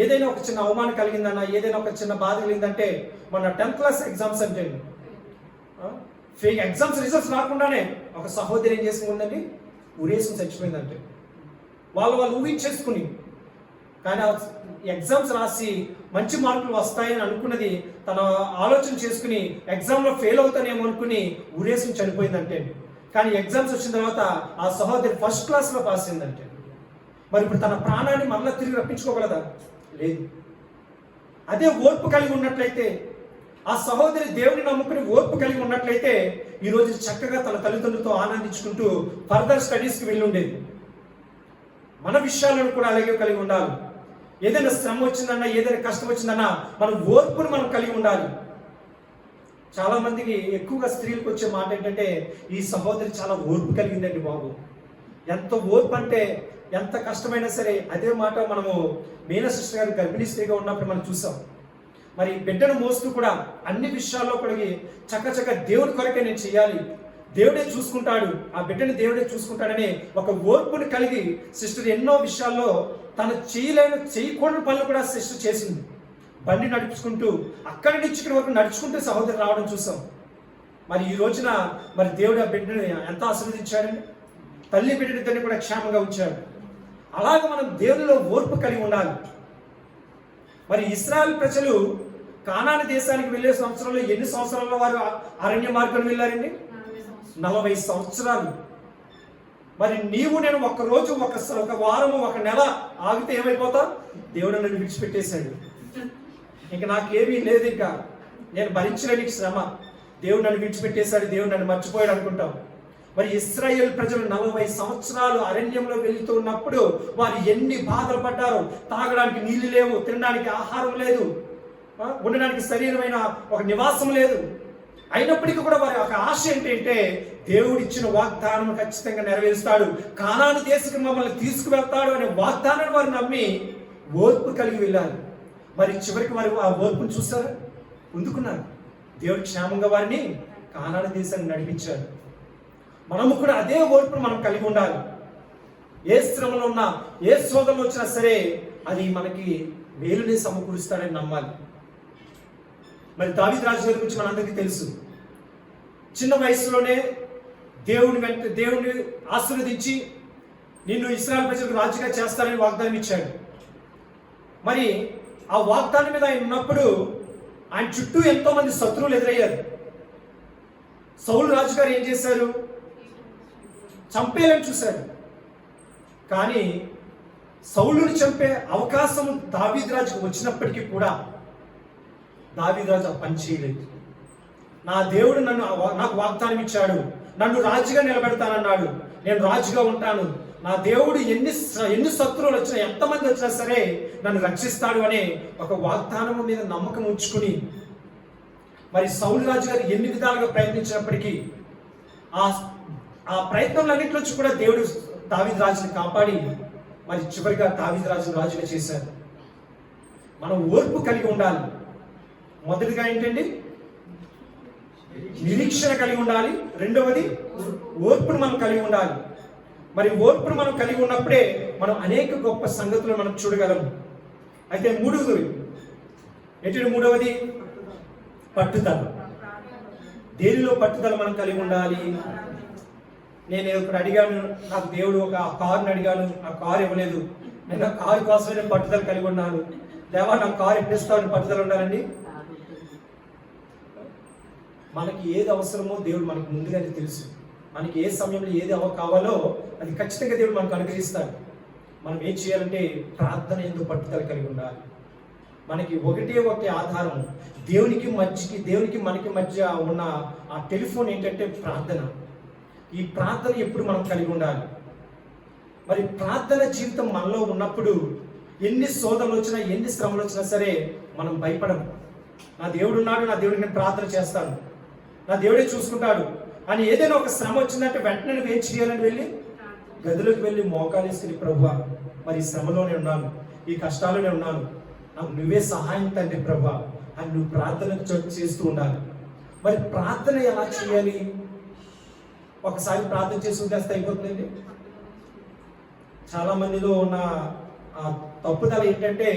ఏదైనా ఒక చిన్న అవమానం కలిగిందన్నా, ఏదైనా ఒక చిన్న బాధ కలిగిందంటే, మన 10th క్లాస్ ఎగ్జామ్స్ అంటే ఎగ్జామ్స్ రిజల్ట్స్ రాకుండానే ఒక సహోదరి ఏం చేసుకుందండి? ఉరేసుకుని చచ్చిపోయిందంటే. వాళ్ళు ఊహించేసుకుని, కానీ ఎగ్జామ్స్ రాసి మంచి మార్కులు వస్తాయని అనుకున్నది తన ఆలోచన చేసుకుని ఎగ్జామ్లో ఫెయిల్ అవుతానేమో అనుకుని ఉరేసుకుని చనిపోయిందంటే. కానీ ఎగ్జామ్స్ వచ్చిన తర్వాత ఆ సహోదరి ఫస్ట్ క్లాస్లో పాస్ అయిందంటే. మరి ఇప్పుడు తన ప్రాణాన్ని మరలా తిరిగి రప్పించుకోగలదా? లేదు. అదే ఓర్పు కలిగి ఉన్నట్లయితే, ఆ సహోదరి దేవుని నమ్ముకుని ఓర్పు కలిగి ఉన్నట్లయితే ఈరోజు చక్కగా తన తల్లిదండ్రులతో ఆనందించుకుంటూ ఫర్దర్ స్టడీస్కి వెళ్ళి ఉండేది. మన విషయాలను కూడా అలాగే కలిగి ఉండాలి. ఏదైనా శ్రమ వచ్చిందన్నా, ఏదైనా కష్టం వచ్చిందన్నా మనం ఓర్పును మనం కలిగి ఉండాలి. చాలా మందికి ఎక్కువగా స్త్రీలకు వచ్చే మాట ఏంటంటే, ఈ సహోదరి చాలా ఓర్పు కలిగిందండి బాబు. ఎంత ఓర్పు అంటే, ఎంత కష్టమైనా సరే. అదే మాట మనము మీనా సిస్టర్ గారు గర్భిణీ స్త్రీగా ఉన్నప్పుడు మనం చూసాం. మరి బిడ్డను మోస్తూ కూడా అన్ని విషయాల్లో కూడా చక్కచక్క దేవుడి కొరకే నేను చేయాలి, దేవుడే చూసుకుంటాడు, ఆ బిడ్డని దేవుడే చూసుకుంటాడనే ఒక ఓర్పుని కలిగి సిస్టర్ ఎన్నో విషయాల్లో తను చేయకూడని పనులు కూడా సిస్టర్ చేసింది. బండి నడుచుకుంటూ అక్కడి నుంచి ఇక్కడి వరకు నడుచుకుంటూ సహోదరు రావడం చూసాం. మరి ఈ రోజున మరి దేవుడు ఆ బిడ్డని ఎంత ఆశీర్వదించాడండి. తల్లి బిడ్డనిద్దరిని కూడా క్షేమంగా ఉంచాడు. అలాగే మనం దేవునిలో ఓర్పు కలిగి ఉండాలి. మరి ఇశ్రాయేలు ప్రజలు కానాను దేశానికి వెళ్ళే సంవత్సరంలో ఎన్ని సంవత్సరాల్లో వారు అరణ్య మార్గం వెళ్ళారండి? 40 సంవత్సరాలు. మరి నీవు నేను ఒక రోజు ఒక వారము ఒక నెల ఆగితే ఏమైపోతా? దేవుడు నన్ను విడిచిపెట్టేశాడు, ఇంకా నాకేమీ లేదు, ఇంకా నేను భరించలేని శ్రమ, దేవుడు నన్ను విడిచిపెట్టేశాడు, దేవుడు నన్ను మర్చిపోయాడు అనుకుంటాం. మరి ఇశ్రాయేల్ ప్రజలు 40 సంవత్సరాలు అరణ్యంలో వెళ్తూ ఉన్నప్పుడు వారు ఎన్ని బాధలు పడ్డారో. తాగడానికి నీళ్లు లేవు, తినడానికి ఆహారం లేదు, ఉండడానికి శరీరమైన ఒక నివాసం లేదు. అయినప్పటికీ కూడా వారి ఒక ఆశ ఏంటంటే దేవుడు ఇచ్చిన వాగ్దానం ఖచ్చితంగా నెరవేరుస్తాడు, కానాను దేశకు మమ్మల్ని తీసుకువెళ్తాడు అనే వాగ్దానాన్ని వారు నమ్మి ఓర్పు కలిగి వెళ్ళారు. మరి చివరికి వారు ఆ ఓర్పును చూస్తారా? పొందుకున్నారు. దేవుడు క్షేమంగా వారిని కానాను దేశాన్ని నడిపించాడు. మనము కూడా అదే ఓర్పును మనం కలిగి ఉండాలి. ఏ శ్రమలో ఉన్నా, ఏ శోధనలో వచ్చినా సరే అది మనకి మేలుని సమకూరుస్తాడని నమ్మాలి. మరి దావీదు రాజు గారి గురించి మనందరికీ తెలుసు. చిన్న వయసులోనే దేవుడిని ఆశీర్వదించి నిన్ను ఇశ్రాయేలు ప్రజలకు రాజుగా చేస్తానని వాగ్దానం ఇచ్చాడు. మరి ఆ వాగ్దానం మీద ఆయన ఉన్నప్పుడు ఆయన చుట్టూ ఎంతో మంది శత్రువులు ఎదురయ్యారు. సౌలు రాజుగారు ఏం చేశారు? చంపేయాలని చూశారు. కానీ సౌలుని చంపే అవకాశం దావీదు రాజుకు వచ్చినప్పటికీ కూడా దావీదు రాజు ఆ పని చేయలేదు. నా దేవుడు నాకు వాగ్దానం ఇచ్చాడు, నన్ను రాజుగా నిలబెడతానన్నాడు, నేను రాజుగా ఉంటాను, నా దేవుడు ఎన్ని శత్రువులు వచ్చినా, ఎంతమంది వచ్చినా సరే నన్ను రక్షిస్తాడు అనే ఒక వాగ్దానం మీద నమ్మకం ఉంచుకుని మరి సౌలు రాజు గారు ఎన్ని విధాలుగా ప్రయత్నించినప్పటికీ ఆ ప్రయత్నాలన్నింటి నుంచి కూడా దేవుడు దావీదు రాజుని కాపాడి మరి చివరిగా దావీదు రాజును రాజుగా చేశారు. మనం ఓర్పు కలిగి ఉండాలి. మొదటిగా ఏంటండి? నిరీక్షణ కలిగి ఉండాలి. రెండవది ఓర్పును మనం కలిగి ఉండాలి. మరి ఓర్పును మనం కలిగి ఉన్నప్పుడే మనం అనేక గొప్ప సంగతులను మనం చూడగలం. అయితే మూడవది పట్టుదల. దేనిలో పట్టుదల మనం కలిగి ఉండాలి? నేను ఒకటి అడిగాను, నాకు దేవుడు ఒక కారుని అడిగాను, ఆ కారు ఇవ్వలేదు, నేను ఆ కారు కోసమే పట్టుదల కలిగి ఉన్నాను. దేవా నాకు కారు ఎప్పిస్తామని పట్టుదల ఉండాలండి. మనకి ఏది అవసరమో దేవుడు మనకు ముందుగానే తెలుసు. మనకి ఏ సమయంలో ఏది కావాలో అది ఖచ్చితంగా దేవుడు మనకు అనుగ్రహిస్తాడు. మనం ఏం చేయాలంటే ప్రార్థన ఎందుకు పట్టుదల కలిగి ఉండాలి. మనకి ఒకటే ఆధారం, దేవునికి మనకి మధ్య ఉన్న ఆ టెలిఫోన్ ఏంటంటే ప్రార్థన. ఈ ప్రార్థన ఎప్పుడు మనం కలిగి ఉండాలి. మరి ప్రార్థన జీవితం మనలో ఉన్నప్పుడు ఎన్ని శోధనలు వచ్చినా, ఎన్ని శ్రమలు వచ్చినా సరే మనం భయపడము. నా దేవుడు ఉన్నాడు, నా దేవుడికి నేను ప్రార్థన చేస్తాను, నా దేవుడే చూసుకుంటాడు అని ఏదైనా ఒక శ్రమ వచ్చిందంటే వెంటనే నువ్వు ఏం చేయాలని వెళ్ళి గదిలోకి వెళ్ళి మోకాలేసుకుని, ప్రభువా మరి ఈ శ్రమలోనే ఉన్నాను, ఈ కష్టాల్లోనే ఉన్నాను, నాకు నువ్వే సహాయం తండ్రి ప్రభువా అని నువ్వు ప్రార్థన చేస్తూ ఉండాలి. మరి ప్రార్థన ఎలా చేయాలి? ఒకసారి ప్రార్థన చేసి వదిలేస్తే అయిపోతుందండి. చాలా మందిలో ఉన్న తప్పుదల ఏంటంటే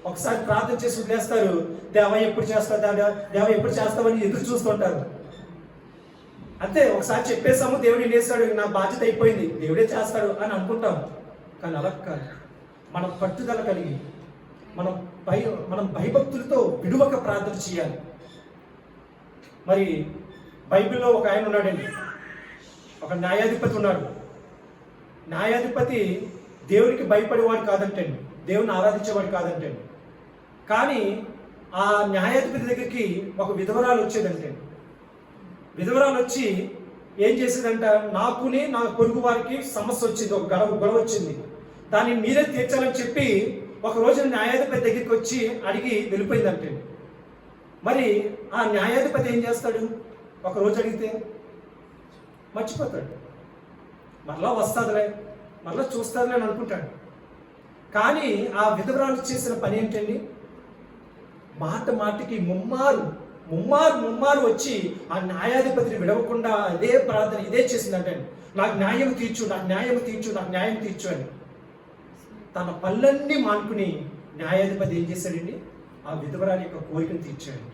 ఒకసారి ప్రార్థన చేసి వదిలేస్తారు, దేవా ఎప్పుడు చేస్తావని ఎదురు చూస్తుంటారు. అంతే, ఒకసారి చెప్పేసాము, దేవుడు వినేస్తాడు, నా బాధ్యత అయిపోయింది, దేవుడే చేస్తాడు అని అనుకుంటాం. కానీ అలా కాదు. మనం పట్టుదల కలిగి మనం భయభక్తులతో విడువక ప్రార్థన చేయాలి. మరి బైబిల్లో ఒక ఆయన ఉన్నాడండి, ఒక న్యాయాధిపతి ఉన్నాడు. న్యాయాధిపతి దేవునికి భయపడేవాడు కాదంటండి, దేవుని ఆరాధించేవాడు కాదంటండి. కానీ ఆ న్యాయాధిపతి దగ్గరికి ఒక విధవరాలు వచ్చేదంటే, విధవరాలు వచ్చి ఏం చేసేదంట, నాకుని నా పొరుగు వారికి సమస్య వచ్చింది, ఒక గొడవ వచ్చింది, దాన్ని మీరే తీర్చాలని చెప్పి ఒక రోజు న్యాయాధిపతి దగ్గరికి వచ్చి అడిగి వెళ్ళిపోయిందంటే. మరి ఆ న్యాయాధిపతి ఏం చేస్తాడు? ఒక రోజు అడిగితే మర్చిపోతాడు, మరలా వస్తుందిలే, మరలా చూస్తుందిలే అని అనుకుంటాడు. కానీ ఆ విధవరాలు చేసిన పని ఏంటండి? మాటికి ముమ్మారు వచ్చి ఆ న్యాయాధిపతిని విడవకుండా అదే ప్రార్థన ఇదే చేసిందంటే, నాకు న్యాయం తీర్చు అని. తన పనులన్నీ మానుకుని న్యాయాధిపతి ఏం చేశాడండి? ఆ విధవరాలి యొక్క కోరికను తీర్చాడు.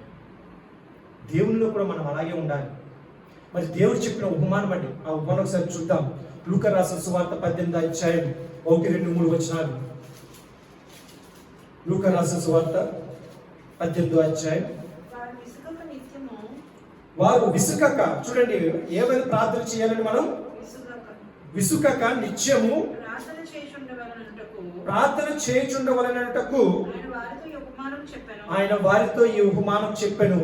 దేవునిలో కూడా మనం అలాగే ఉండాలి. మరి దేవుడు చెప్పిన ఉపమానం అండి, ఆ ఉపమానం ఒకసారి చూద్దాం. లూకా రాసిన సువార్త 18వ అధ్యాయం 1-3 వచనాలు. లూకా రాసిన సువార్త 18వ అధ్యాయం. వారు విసుకక, చూడండి ఏమైనా ప్రార్థన చేయాలని మనం విసుకక నిత్యము ప్రార్థన చేయుచుండవలనటకు ఆయన వారితో ఈ ఉపమానం చెప్పెను.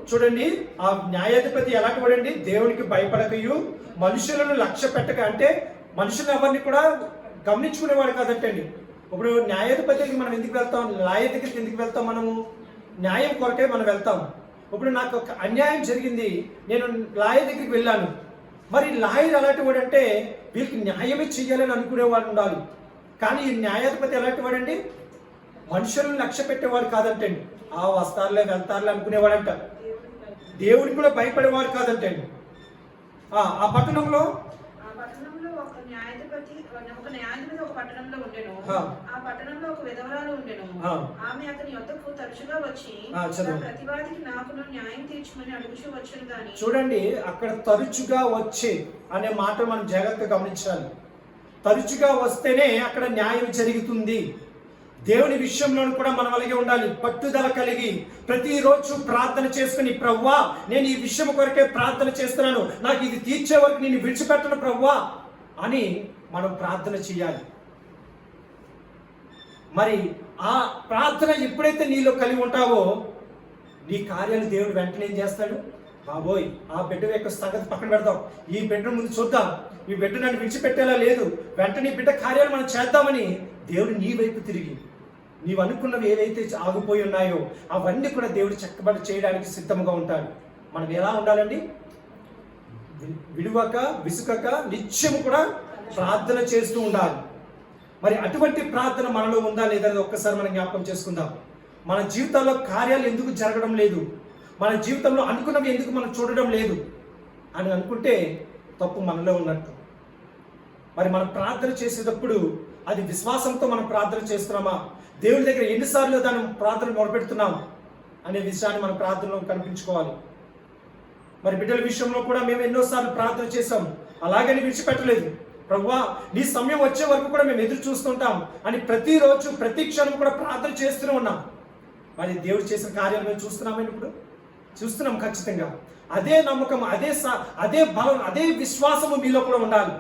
చూడండి, ఆ న్యాయాధిపతి ఎలాంటి వాడండి? దేవునికి భయపడకయు మనుషులను లక్ష్య పెట్టక. అంటే మనుషులు ఎవరిని కూడా గమనించుకునేవాడు కాదంటండి. ఇప్పుడు న్యాయాధిపతికి మనం ఎందుకు వెళ్తాం? లాయర్ దగ్గరికి ఎందుకు వెళ్తాం? మనము న్యాయం కొరకే మనం వెళ్తాం. ఇప్పుడు నాకు ఒక అన్యాయం జరిగింది, నేను లాయర్ దగ్గరికి వెళ్ళాను. మరి లాయర్ ఎలాంటి వాడు అంటే వీళ్ళకి న్యాయమే చెయ్యాలని అనుకునేవాడు ఉండాలి. కానీ ఈ న్యాయాధిపతి ఎలాంటి వాడండి? మనుషులను లక్ష్య పెట్టేవాడు కాదంటండి. ఆ వస్తారులే వెళ్తారులే అనుకునేవాడంట. దేవుడికి కూడా భయపడేవాడు కాదంటండి. ఆ పట్టణంలో ఒక న్యాయాధిపతి ఒక పట్టణంలో ఉండెను. ఆ పట్టణంలో ఒక విధవరాలు ఉండెను. ఆమె అతని యొద్దకు తరచుగా వచ్చి ప్రతివాదికి నాకును న్యాయం తీర్చమని అడుగుచూ వచ్చును గాని. చూడండి, అక్కడ తరచుగా వచ్చే అనే మాట మనం జాగ్రత్తగా గమనించాలి. తరచుగా వస్తేనే అక్కడ న్యాయం జరుగుతుంది. దేవుని విషయంలో కూడా మనం అలాగే ఉండాలి. పట్టుదల కలిగి ప్రతిరోజు ప్రార్థన చేసుకుని, ప్రభువా నేను ఈ విషయం కొరకే ప్రార్థన చేస్తున్నాను, నాకు ఇది తీర్చే వరకు నేను విడిచిపెట్టను ప్రభువా అని మనం ప్రార్థన చేయాలి. మరి ఆ ప్రార్థన ఎప్పుడైతే నీలో కలిగి ఉంటావో నీ కార్యాలు దేవుడు వెంటనే ఏం చేస్తాడు? బాబోయ్, ఆ బిడ్డ యొక్క సంగతి పక్కన పెడదాం, ఈ బిడ్డ ముందు చూద్దాం, ఈ బిడ్డ నన్ను విడిచిపెట్టేలా లేదు, వెంటనే బిడ్డ కార్యాలు మనం చేద్దామని దేవుడు నీ వైపు తిరిగి నీవు అనుకున్నవి ఏవైతే ఆగిపోయి ఉన్నాయో అవన్నీ కూడా దేవుడు చక్కబడి చేయడానికి సిద్ధంగా ఉంటాడు. మనం ఎలా ఉండాలండి? విడువక విసుకక నిత్యం కూడా ప్రార్థన చేస్తూ ఉండాలి. మరి అటువంటి ప్రార్థన మనలో ఉందా లేదా ఒక్కసారి మనం జ్ఞాపకం చేసుకుందాం. మన జీవితాల్లో కార్యాలు ఎందుకు జరగడం లేదు, మన జీవితంలో అనుకున్నవి ఎందుకు మనం చూడడం లేదు అని అనుకుంటే తప్పు మనలో ఉన్నట్టు. మరి మనం ప్రార్థన చేసేటప్పుడు అది విశ్వాసంతో మనం ప్రార్థన చేస్తున్నామా, దేవుడి దగ్గర ఎన్నిసార్లు దాని ప్రార్థన మొదలుపెడుతున్నాం అనే విషయాన్ని మన ప్రార్థనలో కనిపించుకోవాలి. మరి బిడ్డల విషయంలో కూడా మేము ఎన్నోసార్లు ప్రార్థన చేశాం, అలాగని విడిచిపెట్టలేదు. ప్రభువా నీ సమయం వచ్చే వరకు కూడా మేము ఎదురు చూస్తుంటాం అని ప్రతిరోజు ప్రతి క్షణం కూడా ప్రార్థన చేస్తూనే ఉన్నాం. మరి దేవుడు చేసిన కార్యాలు మేము చూస్తున్నామని ఇప్పుడు చూస్తున్నాం. ఖచ్చితంగా అదే నమ్మకం, అదే బలం, అదే విశ్వాసము మీలో కూడా ఉండాలి.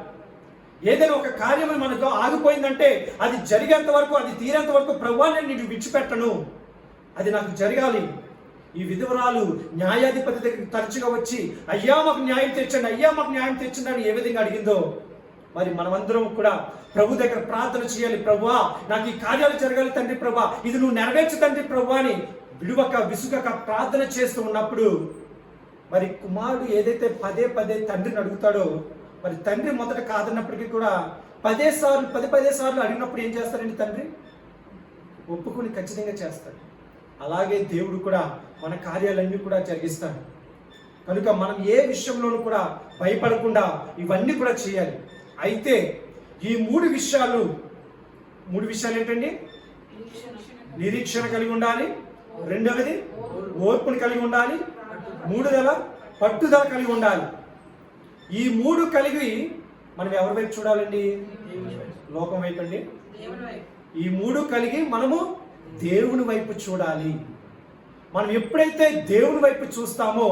ఏదైనా ఒక కార్యం మనకు ఆగిపోయిందంటే అది జరిగేంత వరకు, అది తీరేంత వరకు ప్రభువా నేను నీకు విడిచిపెట్టను, అది నాకు జరగాలి. ఈ విధవరాలు న్యాయాధిపతి దగ్గరికి తరచుగా వచ్చి అయ్యా మాకు న్యాయం తెచ్చండి, అయ్యా మాకు న్యాయం తెచ్చండి అని ఏ విధంగా అడిగిందో మరి మనమందరం కూడా ప్రభు దగ్గర ప్రార్థన చేయాలి. ప్రభువా నాకు ఈ కార్యాలు జరగాలి తండ్రి, ప్రభువా ఇది నువ్వు నెరవేర్చు తండ్రి ప్రభువా అని విడువక విసుగక ప్రార్థన చేస్తూ ఉన్నప్పుడు మరి కుమారుడు ఏదైతే పదే పదే తండ్రిని అడుగుతాడో, మరి తండ్రి మొదట కాదన్నప్పటికీ కూడా పదే సార్లు అడిగినప్పుడు ఏం చేస్తాడండి? తండ్రి ఒప్పుకొని ఖచ్చితంగా చేస్తాడు. అలాగే దేవుడు కూడా మన కార్యాలన్నీ కూడా జరిగిస్తాడు. కనుక మనం ఏ విషయంలోనూ కూడా భయపడకుండా ఇవన్నీ కూడా చేయాలి. అయితే ఈ మూడు విషయాలు ఏంటండి? నిరీక్షణ కలిగి ఉండాలి, రెండవది ఓర్పుని కలిగి ఉండాలి, మూడవది పట్టుదల కలిగి ఉండాలి. ఈ మూడు కలిగి మనం ఎవరి వైపు చూడాలండి? లోకం వైపు అండి. ఈ మూడు కలిగి మనము దేవుని వైపు చూడాలి. మనం ఎప్పుడైతే దేవుని వైపు చూస్తామో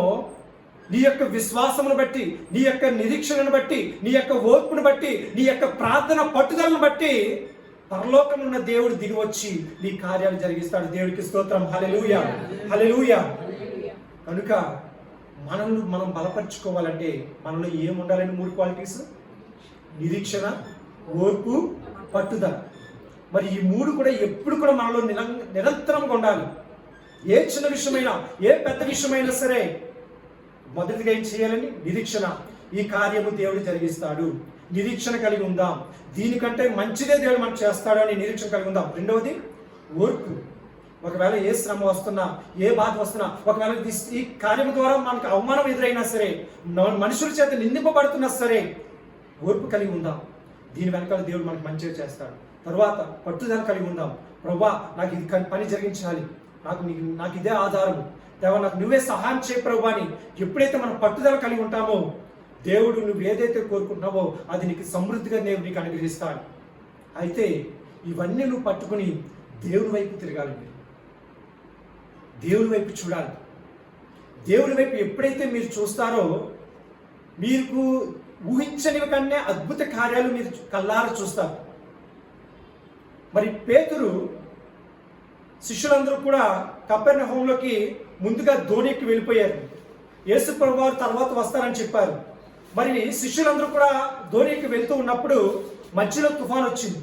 నీ యొక్క విశ్వాసమును బట్టి, నీ యొక్క నిరీక్షణను బట్టి, నీ యొక్క ఓర్పును బట్టి, నీ యొక్క ప్రార్థన పట్టుదలను బట్టి పరలోకం ఉన్న దేవుడు దిగి వచ్చి నీ కార్యాలు జరిగిస్తాడు. దేవుడికి స్తోత్రం. హల్లెలూయా, హల్లెలూయా. కనుక మనం బలపరుచుకోవాలంటే మనలో ఏముండాలండి? మూడు క్వాలిటీస్: నిరీక్షణ, ఓర్పు, పట్టుదల. మరి ఈ మూడు కూడా ఎప్పుడు కూడా మనలో నిరంతరంగా ఉండాలి. ఏ చిన్న విషయమైనా, ఏ పెద్ద విషయమైనా సరే మొదటిగా ఏం చేయాలని? నిరీక్షణ. ఈ కార్యము దేవుడు జరిగిస్తాడు, నిరీక్షణ కలిగి ఉందాం. దీనికంటే మంచిదే దేవుడు మనకు చేస్తాడు అని నిరీక్షణ కలిగి ఉందాం. రెండవది ఓర్పు. ఒకవేళ ఏ శ్రమ వస్తున్నా, ఏ బాధ వస్తున్నా, ఒకవేళ ఈ కార్యం ద్వారా మనకు అవమానం ఎదురైనా సరే, మనుషుల చేత నిందింపబడుతున్నా సరే ఓర్పు కలిగి ఉందాం. దీని వెనకాల దేవుడు మనకు మంచిగా చేస్తాడు. తర్వాత పట్టుదల కలిగి ఉందాం. ప్రభువా నాకు ఇది పని జరిగించాలి, నాకు ఇదే ఆధారం, దేవా నాకు నువ్వే సహాయం చేయ ప్రభువా అని ఎప్పుడైతే మనం పట్టుదల కలిగి ఉంటామో దేవుడు నువ్వు ఏదైతే కోరుకుంటున్నావో అది నీకు సమృద్ధిగా దేవుడు నీకు అనుగ్రహిస్తాడు. అయితే ఇవన్నీ నువ్వు పట్టుకుని దేవుని వైపు తిరగాలి, దేవుని వైపు చూడాలి. దేవుని వైపు ఎప్పుడైతే మీరు చూస్తారో మీకు ఊహించనివి కన్నా అద్భుత కార్యాలు మీరు కళ్ళారా చూస్తారు. మరి పేతురు శిష్యులందరూ కూడా కపెర్నహూములోకి ముందుగా ధోనికి వెళ్ళిపోయారు. యేసు ప్రభువారు తర్వాత వస్తారని చెప్పారు. మరి శిష్యులందరూ కూడా ధోనికి వెళ్తూ ఉన్నప్పుడు మధ్యలో తుఫాన్ వచ్చింది.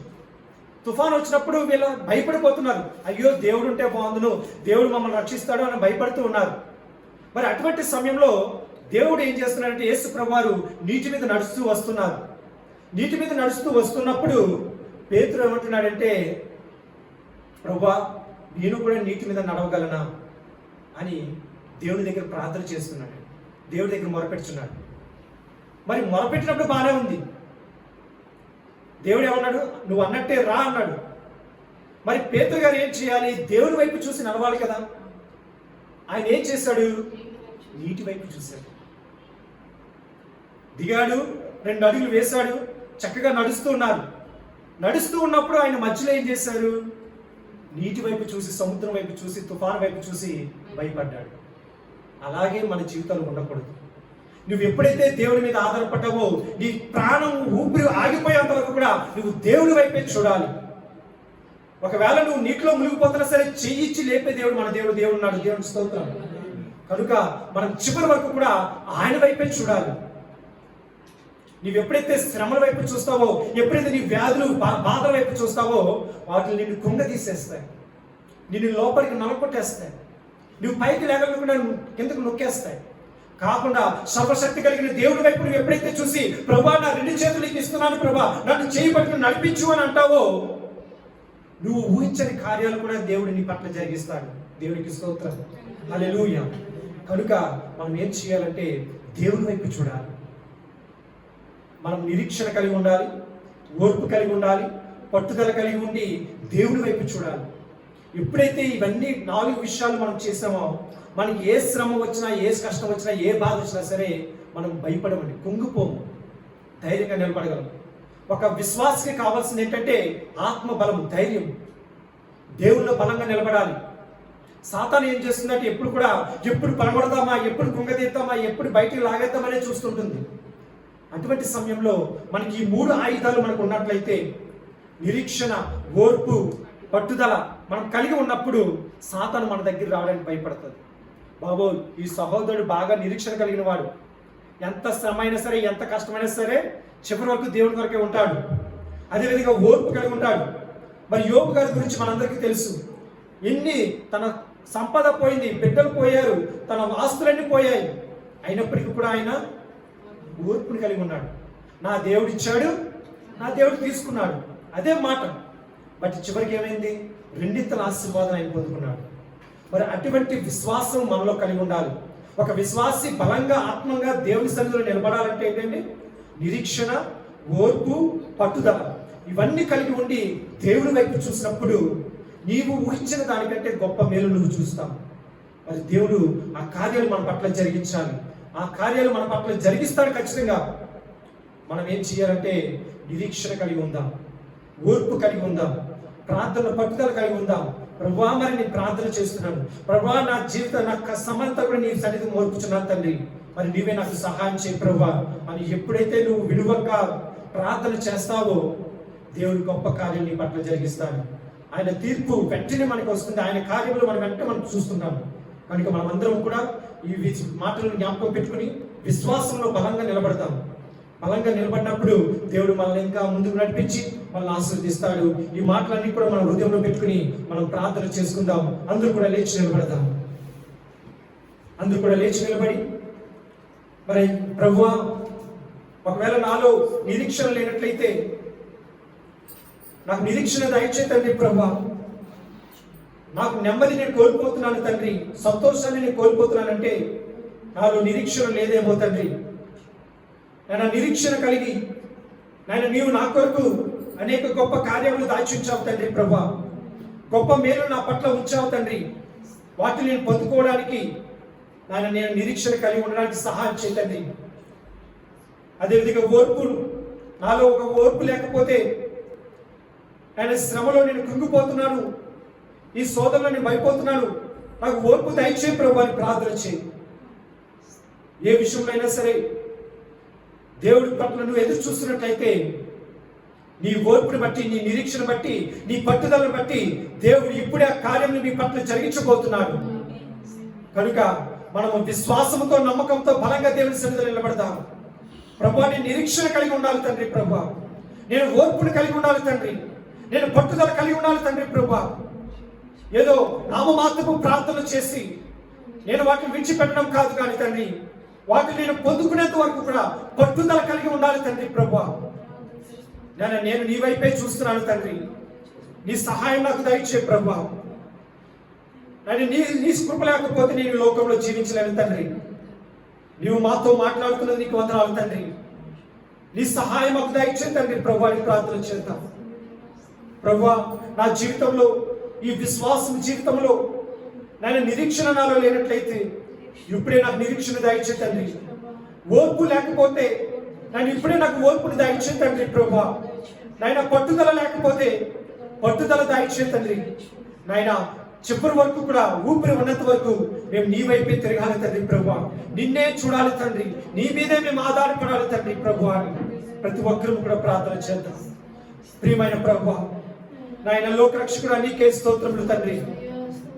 తుఫాన్ వచ్చినప్పుడు వీళ్ళు భయపడిపోతున్నారు. అయ్యో, దేవుడు ఉంటే బాగుందును, దేవుడు మమ్మల్ని రక్షిస్తాడు అని భయపడుతూ ఉన్నారు. మరి అటువంటి సమయంలో దేవుడు ఏం చేస్తున్నాడంటే యేసు ప్రభువారు నీటి మీద నడుస్తూ వస్తున్నారు. నీటి మీద నడుస్తూ వస్తున్నప్పుడు పేతురు ఏమంటున్నాడంటే, ప్రభువా, నేను కూడా నీటి మీద నడవగలనా అని దేవుని దగ్గర ప్రార్థన చేస్తున్నాడు. దేవుడి దగ్గర మొరపెట్టుచున్నాడు. మరి మొరపెట్టినప్పుడు బాగానే ఉంది. దేవుడు ఏమన్నాడు? నువ్వు అన్నట్టే రా అన్నాడు. మరి పేతురు గారు ఏం చేయాలి? దేవుడి వైపు చూసి నడవాలి కదా. ఆయన ఏం చేశాడు? నీటి వైపు చూశాడు. దిగాడు, 2 అడుగులు వేశాడు, చక్కగా నడుస్తూ ఉన్నారు. నడుస్తూ ఉన్నప్పుడు ఆయన మధ్యలో ఏం చేశారు? నీటి వైపు చూసి, సముద్రం వైపు చూసి, తుఫాను వైపు చూసి భయపడ్డాడు. అలాగే మన జీవితాలు ఉండకూడదు. నువ్వు ఎప్పుడైతే దేవుడి మీద ఆధారపడ్డావో, నీ ప్రాణం ఊపిరి ఆగిపోయేంత వరకు కూడా నువ్వు దేవుడి వైపే చూడాలి. ఒకవేళ నువ్వు నీటిలో మునిగిపోతున్నా సరే, చెయ్యిచ్చి లేపే దేవుడు మన దేవుడు. దేవుడు ఉన్నాడు. దేవుడి స్తోత్రం. కనుక మనం చివరి వరకు కూడా ఆయన వైపే చూడాలి. నువ్వు ఎప్పుడైతే శ్రమల వైపు చూస్తావో, ఎప్పుడైతే నీ వ్యాధులు బాధల వైపు చూస్తావో, వాటిని నిన్ను కుంగదీసేస్తాయి, నిన్ను లోపలికి నలకొట్టేస్తాయి, నువ్వు పైకి లేకుండా కిందకు నొక్కేస్తాయి. కాకుండా సర్వశక్తి కలిగిన దేవుడి వైపు నువ్వు ఎప్పుడైతే చూసి, ప్రభా నా 2 చేతులకి ఇస్తున్నాను ప్రభా, నన్ను చేయి పట్టుకుని నడిపించు అని అంటావో, నువ్వు ఊహించని కార్యాలు కూడా దేవుడు నీ పట్ల జరిగిస్తాడు. దేవునికి స్తోత్రం. హల్లెలూయా. కనుక మనం ఏం చేయాలంటే దేవుడి వైపు చూడాలి. మనం నిరీక్షణ కలిగి ఉండాలి, ఓర్పు కలిగి ఉండాలి, పట్టుదల కలిగి ఉండి దేవుడి వైపు చూడాలి. ఎప్పుడైతే ఇవన్నీ 4 విషయాలు మనం చేసామో, మనకి ఏ శ్రమ వచ్చినా, ఏ కష్టం వచ్చినా, ఏ బాధ వచ్చినా సరే మనం భయపడమండి, కుంగిపోము, ధైర్యంగా నిలబడగలం. ఒక విశ్వాసకి కావాల్సింది ఏంటంటే ఆత్మబలం, ధైర్యం. దేవుళ్ళో బలంగా నిలబడాలి. సాతాను ఏం చేస్తుందంటే ఎప్పుడు పడగొడతామా, ఎప్పుడు కుంగతీద్దామా, ఎప్పుడు బయటికి లాగేద్దామనే చూస్తుంటుంది. అటువంటి సమయంలో మనకి ఈ 3 ఆయుధాలు మనకు ఉన్నట్లయితే, నిరీక్షణ, ఓర్పు, పట్టుదల మనం కలిగి ఉన్నప్పుడు సాతాను మన దగ్గర రావడానికి భయపడుతుంది. బాబో, ఈ సహోదరుడు బాగా నిరీక్షణ కలిగిన వాడు, ఎంత శ్రమ అయినా సరే, ఎంత కష్టమైనా సరే చివరి వరకు దేవుడి కొరకే ఉంటాడు. అదేవిధంగా ఓర్పు కలిగి ఉంటాడు. మరి యోబు గారి గురించి మనందరికీ తెలుసు. తన సంపద పోయింది, బిడ్డలు పోయారు, తన ఆస్తులన్నీ పోయాయి, అయినప్పటికీ కూడా ఆయన ఓర్పుని కలిగి ఉన్నాడు. నా దేవుడు ఇచ్చాడు, నా దేవుడు తీసుకున్నాడు, అదే మాట. బట్ చివరికి ఏమైంది? 2 ఆశీర్వాదం ఆయన పొందుకున్నాడు. మరి అటువంటి విశ్వాసం మనలో కలిగి ఉండాలి. ఒక విశ్వాసి బలంగా, ఆత్మంగా దేవుని సన్నిధిలో నిలబడాలంటే ఏంటండి? నిరీక్షణ, ఓర్పు, పట్టుదల ఇవన్నీ కలిగి ఉండి దేవుడి వైపు చూసినప్పుడు నీవు ఊహించిన దానికంటే గొప్ప మేలు నువ్వు చూస్తావు. మరి దేవుడు ఆ కార్యాలు మన పట్ల జరిగించాలి. ఆ కార్యాలు మన పట్ల జరిగిస్తాడు ఖచ్చితంగా. మనం ఏం చేయాలంటే నిరీక్షణ కలిగి ఉందాం, ఓర్పు కలిగి ఉందాం, ప్రార్థన పట్టుదల కలిగి ఉందాం. ప్రభువా, మరి నేను ప్రార్థన చేస్తున్నాను ప్రభువా, నా జీవితం, నా కష్టమంతా కూడా నీ సన్నిధి మోర్పుచున్నాను తండ్రి, మరి నీవే నాకు సహాయం చేయి ప్రభువా అని ఎప్పుడైతే నువ్వు విలువగా ప్రార్థన చేస్తావో, దేవుడు గొప్ప కార్యం నీ పట్ల జరిగిస్తాడు. ఆయన తీర్పు వెంటనే మనకు వస్తుంది. ఆయన కార్యములు మనం వెంటనే మనం చూస్తున్నాము. కనుక మనం అందరం కూడా ఈ మాటలను జ్ఞాపకం పెట్టుకుని విశ్వాసంలో బలంగా నిలబడతాం. బలంగా నిలబడినప్పుడు దేవుడు మనల్ని ఇంకా ముందుకు నడిపించి మనల్ని ఆశీర్వదిస్తాడు. ఈ మాటలన్నీ కూడా మనం హృదయంలో పెట్టుకుని మనం ప్రార్థన చేసుకుందాం. అందరూ కూడా లేచి నిలబడదాం. అందరూ కూడా లేచి నిలబడి, మరి ప్రభువా, ఒకవేళ నాలో నిరీక్షణ లేనట్లయితే నాకు నిరీక్షణ దయచే తండ్రి. ప్రభువా, నాకు నెమ్మది నేను కోల్పోతున్నాను తండ్రి, సంతోషాన్ని నేను కోల్పోతున్నానంటే నాలో నిరీక్షణ లేదేమో తండ్రి. నేను నిరీక్షణ కలిగి నీవు నా కొరకు అనేక గొప్ప కార్యములు దాచించావు తండ్రి. ప్రభువా, గొప్ప మేలు నా పట్ల ఉంచావు తండ్రి. వాటిని నేను పొందుకోవడానికి నేను నిరీక్షణ కలిగి ఉండడానికి సహాయం చేయి తండ్రి. అదేవిధంగా ఓర్పు, నాలో ఒక ఓర్పు లేకపోతే ఆయన శ్రమలో నేను కృంగిపోతున్నాను, ఈ సోదరులో నేను భయపోతున్నాను, నాకు ఓర్పు దయచేయి ప్రభు అని ప్రార్థన చేయి. ఏ విషయంలో అయినా సరే దేవుడి పట్ల నువ్వు ఎదురు చూస్తున్నట్లయితే, నీ ఓర్పుని బట్టి, నీ నిరీక్షణ బట్టి, నీ పట్టుదలను బట్టి దేవుడు ఇప్పుడే ఆ కార్యం నీ పట్ల జరిగించబోతున్నాడు. కనుక మనము విశ్వాసంతో, నమ్మకంతో బలంగా దేవుని సన్నిధిలో నిలబడదాం. ప్రభువా, నేను నిరీక్షణ కలిగి ఉండాలి తండ్రి. ప్రభువా, నేను ఓర్పుని కలిగి ఉండాలి తండ్రి. నేను పట్టుదల కలిగి ఉండాలి తండ్రి. ప్రభువా, ఏదో నామమాత్రపు ప్రార్థనలు చేసి నేను వాటిని విడిచిపెట్టడం కాదు కానీ తండ్రి, వాటిని నేను పొందుకునేంత వరకు కూడా పట్టుదల కలిగి ఉండాలి తండ్రి. ప్రభువా, నేను నీ వైపే చూస్తున్నాను తండ్రి. నీ సహాయం నాకు దయచే ప్రభువా. నీ కృప లేకపోతే నేను లోకంలో జీవించలేను తండ్రి. నీవు మాతో మాట్లాడుతున్నది నీకు వందనాలు తండ్రి. నీ సహాయం మాకు దయచే తండ్రి. ప్రభువా, నీ ప్రార్థన చేద్దాం. ప్రభువా, నా జీవితంలో, ఈ విశ్వాసం జీవితంలో నేను నిరీక్షణ నాలో లేనట్లయితే ఇప్పుడే నాకు నిరీక్షణ దయచే తండ్రి. ఓర్పు లేకపోతే ఇప్పుడే నాకు ఓర్పుని దయచే తండ్రి. ప్రభువా, నాయన పట్టుదల లేకపోతే పట్టుదల దయచే తండ్రి. నాయన చివరి వరకు కూడా, ఊపిరి ఉన్నంత వరకు మేము నీ వైపే తిరగాలి తండ్రి. ప్రభువా, నిన్నే చూడాలి తండ్రి. నీ మీదే మేము ఆధారపడాలి తండ్రి. ప్రభువా, ప్రతి ఒక్కరూ కూడా ప్రార్థన చేద్దాం. ప్రియమైన ప్రభువా, నాయన లోకరక్షకుడా, నీకే స్తోత్రములు తండ్రి.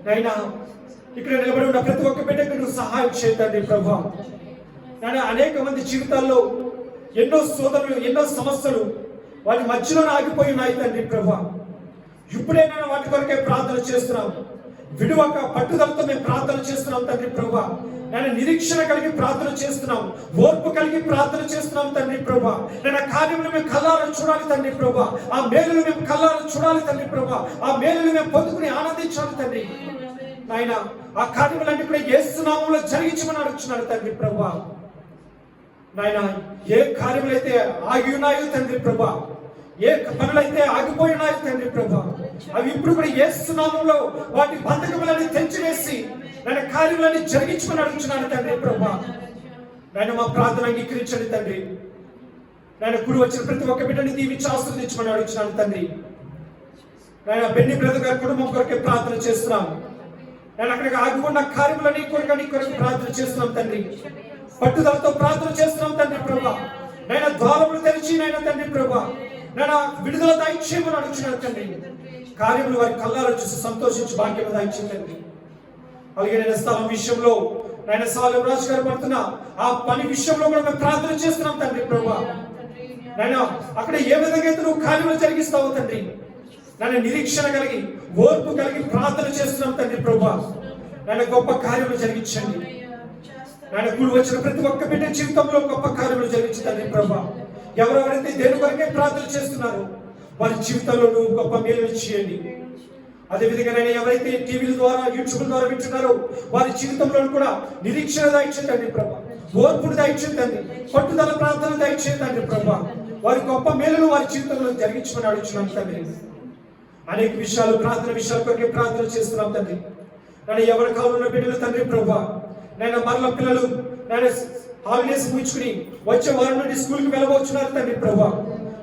నాయన ఇక్కడ నిలబడి ఉన్న ప్రతి ఒక్క బిడ్డకు నువ్వు సహాయం చేయ తండ్రి. ప్రభువా, నాయన అనేక మంది జీవితాల్లో ఎన్నో శోధనలు, ఎన్నో సమస్యలు వాటి మధ్యలో ఆగిపోయి ఉన్నాయి తండ్రి. ప్రభువా, ఇప్పుడే నేను వాటి కొరకే ప్రార్థన చేస్తున్నాం. విడువక పట్టుదలతో మేము ప్రార్థన చేస్తున్నాం తండ్రి. ప్రభువా, నేను నిరీక్షణ కలిగి ప్రార్థన చేస్తున్నాం. ఓర్పు కలిగి ప్రార్థన చేస్తున్నాం తండ్రి. ప్రభువా, నేను ఆ కార్యములు మేము కళ్ళారా చూడాలి తండ్రి. ప్రభువా, ఆ మేలులు మేము కళ్ళారా చూడాలి తండ్రి. ప్రభువా, ఆ మేలులు మేము పొందుకుని ఆనందించాలి తండ్రి. నాయన ఆ కార్యములన్నీ కూడా యేసు నామములో జరిగించమని అడుగుతున్నాడు తండ్రి. ప్రభువా, నాయన ఏ కార్యములైతే ఆగి ఉన్నాయో తండ్రి. ప్రభువా, ఏ పనులైతే ఆగిపోయి ఉన్నాయో తండ్రి. ప్రభువా, అవి ఇప్పుడు కూడా యేసు నామములో వాటి బంధకములని తెంచివేసి నేను కార్యములని జరిగించమని అడుగుతున్నాను తండ్రి. ప్రభువా, నేను మా ప్రార్థన అంగీకరించండి తండ్రి. నేను కూడి వచ్చిన ప్రతి ఒక్క బిడ్డని దీవించి ఆశీర్వదించమని అడుగుతున్నాను తండ్రి. నేను బెన్ని బ్రదర్ గారి కుటుంబం కొరకే ప్రార్థన చేస్తున్నాను. నేను అక్కడికి ఆగిపోయిన కార్యములని కొరకు ప్రార్థన చేస్తున్నాం తండ్రి. పట్టుదలతో ప్రార్థన చేస్తున్నాం తండ్రి. ప్రభువా, నేను ద్వారములు తెరిచి నైనా తండ్రి. ప్రభువా, నేను విడుదల దయచేయమని అడుగుతున్నాను తండ్రి. కార్యములు వారి కళ్ళారా చూసి సంతోషించి భాగ్యము దయచేయండి. అలాగే నేను స్థలం విషయంలో, నేను సాలెం రాజు గారు పడుతున్న ఆ పని విషయంలో కూడా మేము ప్రార్థన చేస్తున్నాం తండ్రి. ప్రభువా, నేను అక్కడ ఏ విధంగా అయితే నువ్వు కార్యములు జరిగిస్తావు తండ్రి, నన్ను నిరీక్షణ కలిగి, ఓర్పు కలిగి ప్రార్థన చేస్తున్నాం తండ్రి. ప్రభువా, నన్ను గొప్ప కార్యములు జరిగించండి. నన్ను కూడి వచ్చిన ప్రతి ఒక్క బిడ్డ జీవితంలో గొప్ప కార్యములు జరిగించండి. ప్రభువా, ఎవరెవరైతే దేని కొరకే ప్రార్థన చేస్తున్నారో వారి జీవితంలో నువ్వు గొప్ప మేలు చేయండి. అదేవిధంగా నేను ఎవరైతే టీవీల ద్వారా, యూట్యూబ్ ద్వారా వింటున్నారో వారి జీవితంలో కూడా నిరీక్షణ దయచేయండి. ప్రభువా, ఓర్పును దయచేయండి. పట్టుదల ప్రార్థన దయచేయండి. ప్రభువా, వారి గొప్ప మేలును వారి జీవితంలో జరిగించమని అడుగుతున్నాం తండ్రి. అనేక విషయాలు, ప్రార్థన విషయాల కొరకే ప్రార్థన చేస్తున్నాం తండ్రి. నేను ఎవరి కాలంలో ఉన్న బిడ్డలు తండ్రి. ప్రభువా, నేను మరల పిల్లలు నేను హాలిడేస్ ముగించుకుని వచ్చే వారం నుండి స్కూల్కి వెళ్ళబోతున్నారు తండ్రి. ప్రభువా,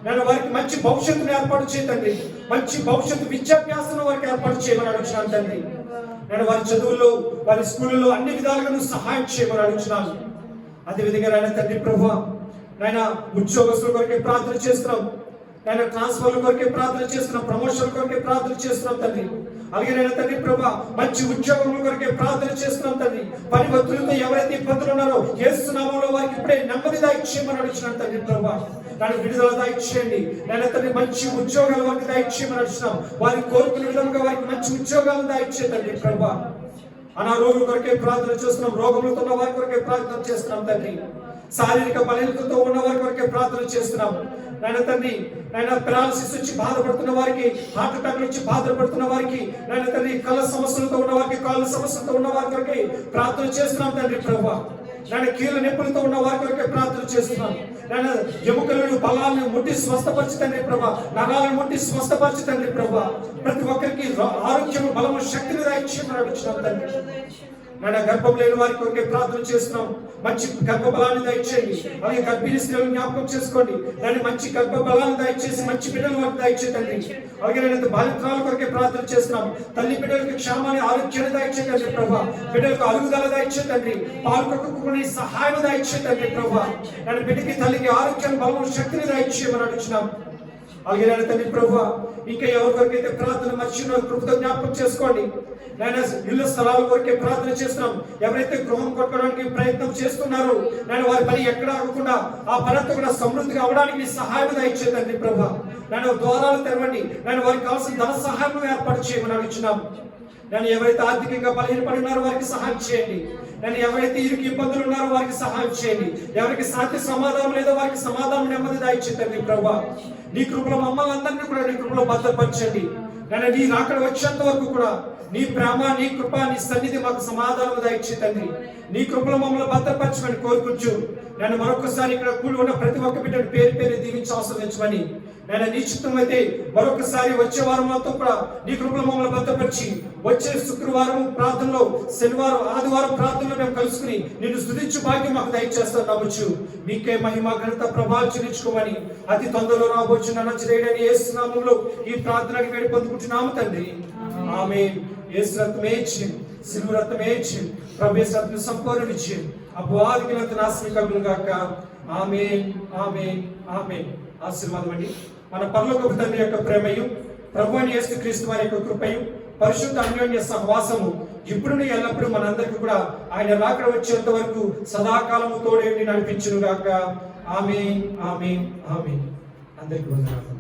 నేను వారికి మంచి భవిష్యత్తును ఏర్పాటు చేయండి. మంచి భవిష్యత్తు విద్యాభ్యాసం వారికి ఏర్పాటు చేయమని అడుగుతున్నాను తండ్రి. నేను వారి చదువుల్లో, వారి స్కూళ్ళలో అన్ని విధాలుగా నువ్వు సహాయం చేయమని అడుగుతున్నాను. అదేవిధంగా నాయన తండ్రి. ప్రభువా, నాయన ఉద్యోగస్తుల కొరకే ప్రార్థన చేస్తున్నాం. నేను ట్రాన్స్ఫర్ల కొరకే ప్రార్థన చేస్తున్నాం. ప్రమోషన్ కొరకే ప్రార్థన చేస్తున్నాం తండ్రి. అలాగే నేను తండ్రి. ప్రభువా, మంచి ఉద్యోగముల కొరకే ప్రార్థన చేస్తున్నాం తండ్రి. పని ఒత్తిడితో ఎవరైతే ఇబ్బందులు ఉన్నారో యేసు నామములో వారికి ఇప్పుడే నెమ్మది దయచేయమని అడుగుతున్నాను తండ్రి. ప్రభువా, నన్ను విడుదల దయచేయండి. నేను తండ్రి మంచి ఉద్యోగాలు వారికి దయచేయమని అడుగుతున్నాం. వారి కోరుకున్న విధంగా వారికి మంచి ఉద్యోగాలను దయచేయండి. ప్రభువా, అనారోగ్యం కొరకే ప్రార్థన చేస్తున్నాం. రోగములతో ఉన్న వారి కొరకే ప్రార్థన చేస్తున్నాం తండ్రి. శారీరక బలహీనతతో ఉన్న వారి కొరకే ప్రార్థన చేస్తున్నాం. నాయన తండ్రి, నాయన పెరాలసిస్ వచ్చి బాధపడుతున్న వారికి, హార్ట్ అటాక్ నుంచి బాధపడుతున్న వారికి, నాయన తండ్రి కళ్ళ సమస్యలతో ఉన్న వారికి, కాళ్ళ సమస్యలతో ఉన్న వారి కొరకే ప్రార్థన చేస్తున్నాం తండ్రి. ప్రభువా, నాయన కీళ్ళ నొప్పులతో ఉన్న వారి కొరకే ప్రార్థన చేస్తున్నాం. నాయన ఎముకలను, బలాలను ముట్టి స్వస్థపరిచి తండ్రి. ప్రభువా, నరాలను ముట్టి స్వస్థపరిచి తండ్రి. ప్రభువా, ప్రతి ఒక్కరికి ఆరోగ్యము, బలము, శక్తిని దయచేయమని అడుగుతున్నాం తండ్రి. నాయన గర్భం లేని వారి కొరకే ప్రార్థన చేస్తున్నాం. మంచి గర్భఫలాన్ని దయచేయండి. అలాగే గర్భిణీ స్త్రీలను జ్ఞాపకం చేసుకోండి. దాన్ని మంచి గర్భఫలాన్ని దయచేసి మంచి బిడ్డల వరకు దయచేయండి. అలాగే నేను బాలింత్రాల కొరకే ప్రార్థన చేస్తున్నాం. తల్లి బిడ్డలకు క్షేమాన్ని ఆరోగ్యాన్ని దయచేయండి ప్రభా. బిడ్డలకు అరుగుదల దయచేయండి. పాల్కొక్కుని సహాయం దయచేయండి ప్రభా. నేను బిడ్డకి తల్లికి ఆరోగ్యం బలం శక్తిని దయచేయమని అడుగుతున్నాం. అలాగే నేను తండ్రి ప్రభా, ఇంకా ఎవరి కొరకైతే ప్రార్థన మర్చిలో కృపతో జ్ఞాపకం చేసుకోండి. నేను ఇల్లు స్థలాల కొరకే ప్రార్థన చేస్తున్నాం. ఎవరైతే గృహం కొట్టుకోవడానికి ప్రయత్నం చేస్తున్నారో నేను వారి పని ఎక్కడ ఆగకుండా ఆ పనంతా కూడా సమృద్ధిగా అవడానికి సహాయం దయచేయండి ప్రభా. నేను ద్వారాలు తెరవండి. నేను వారికి కావాల్సిన ధన సహాయం ఏర్పాటు చేయమని అడుగుతున్నాం. నేను ఎవరైతే ఆర్థికంగా బలహీనపడి ఉన్నారో వారికి సహాయం చేయండి. నేను ఎవరైతే ఇరుకు ఇబ్బందులు ఉన్నారో వారికి సహాయం చేయండి. ఎవరికి శాంతి సమాధానం లేదో వారికి సమాధానం నెమ్మది దయచేయండి ప్రభా. నీ కృపలో మమ్మల్ని అందరినీ కూడా నీ కృపలో భద్రపరచండి. నేను నీ రాకడ వచ్చేంత వరకు కూడా నీ ప్రేమ, నీ కృప, నీ సన్నిధి మాకు సమాధానం దయచేయండి. నీ కృపలో మమ్మల్ని భద్రపరచమని కోరుకుంటూ నేను మరొకసారి ఇక్కడ కూడి ఉన్న ప్రతి ఒక్క బిడ్డను పేరు పేరు దీవించి ఆస్వాదించమని నేను నీ చిత్తం అయితే మరొకసారి వచ్చే వారం మొత్తం కూడా నీ కృపలో మమ్మల్ని భద్రపరిచి వచ్చే శుక్రవారం ప్రార్థనలో, శనివారం, ఆదివారం ప్రార్థనలో మేము కలుసుకుని నిన్ను స్తుతించు భాగ్యం మాకు దయచేస్తాను నమ్మచ్చు. మీకే మహిమ ఘనత ప్రభావం చెల్లించుకోమని అతి తొందరలో రాబోచున్న నజరేయుడైన యేసు నామములో ఈ ప్రార్థనకి వేడి పొందుకుంటున్నాము తండ్రి. ఆమేన్. యేసు రక్తమే జయం, సిలువ రక్తమే జయం, ప్రభు యేసు రక్తం సంపూర్ణ విజయం. అపవాదికి నాశనం కలుగును గాక. ఆమేన్, ఆమేన్, ఆమేన్. ఆశీర్వాదం అండి. మన పరలోకపు తండ్రి యొక్క ప్రేమయు, ప్రభువైన యేసుక్రీస్తు వారి యొక్క కృపయు, పరిశుద్ధ అన్యోన్య సహవాసము ఇప్పుడు ఎల్లప్పుడూ మనందరికీ కూడా ఆయన రాకడ వచ్చేంత వరకు సదాకాలము తోడేండి నడిపించును గాక. ఆమేన్, ఆమేన్, ఆమేన్. అందరికీ వందనాలు.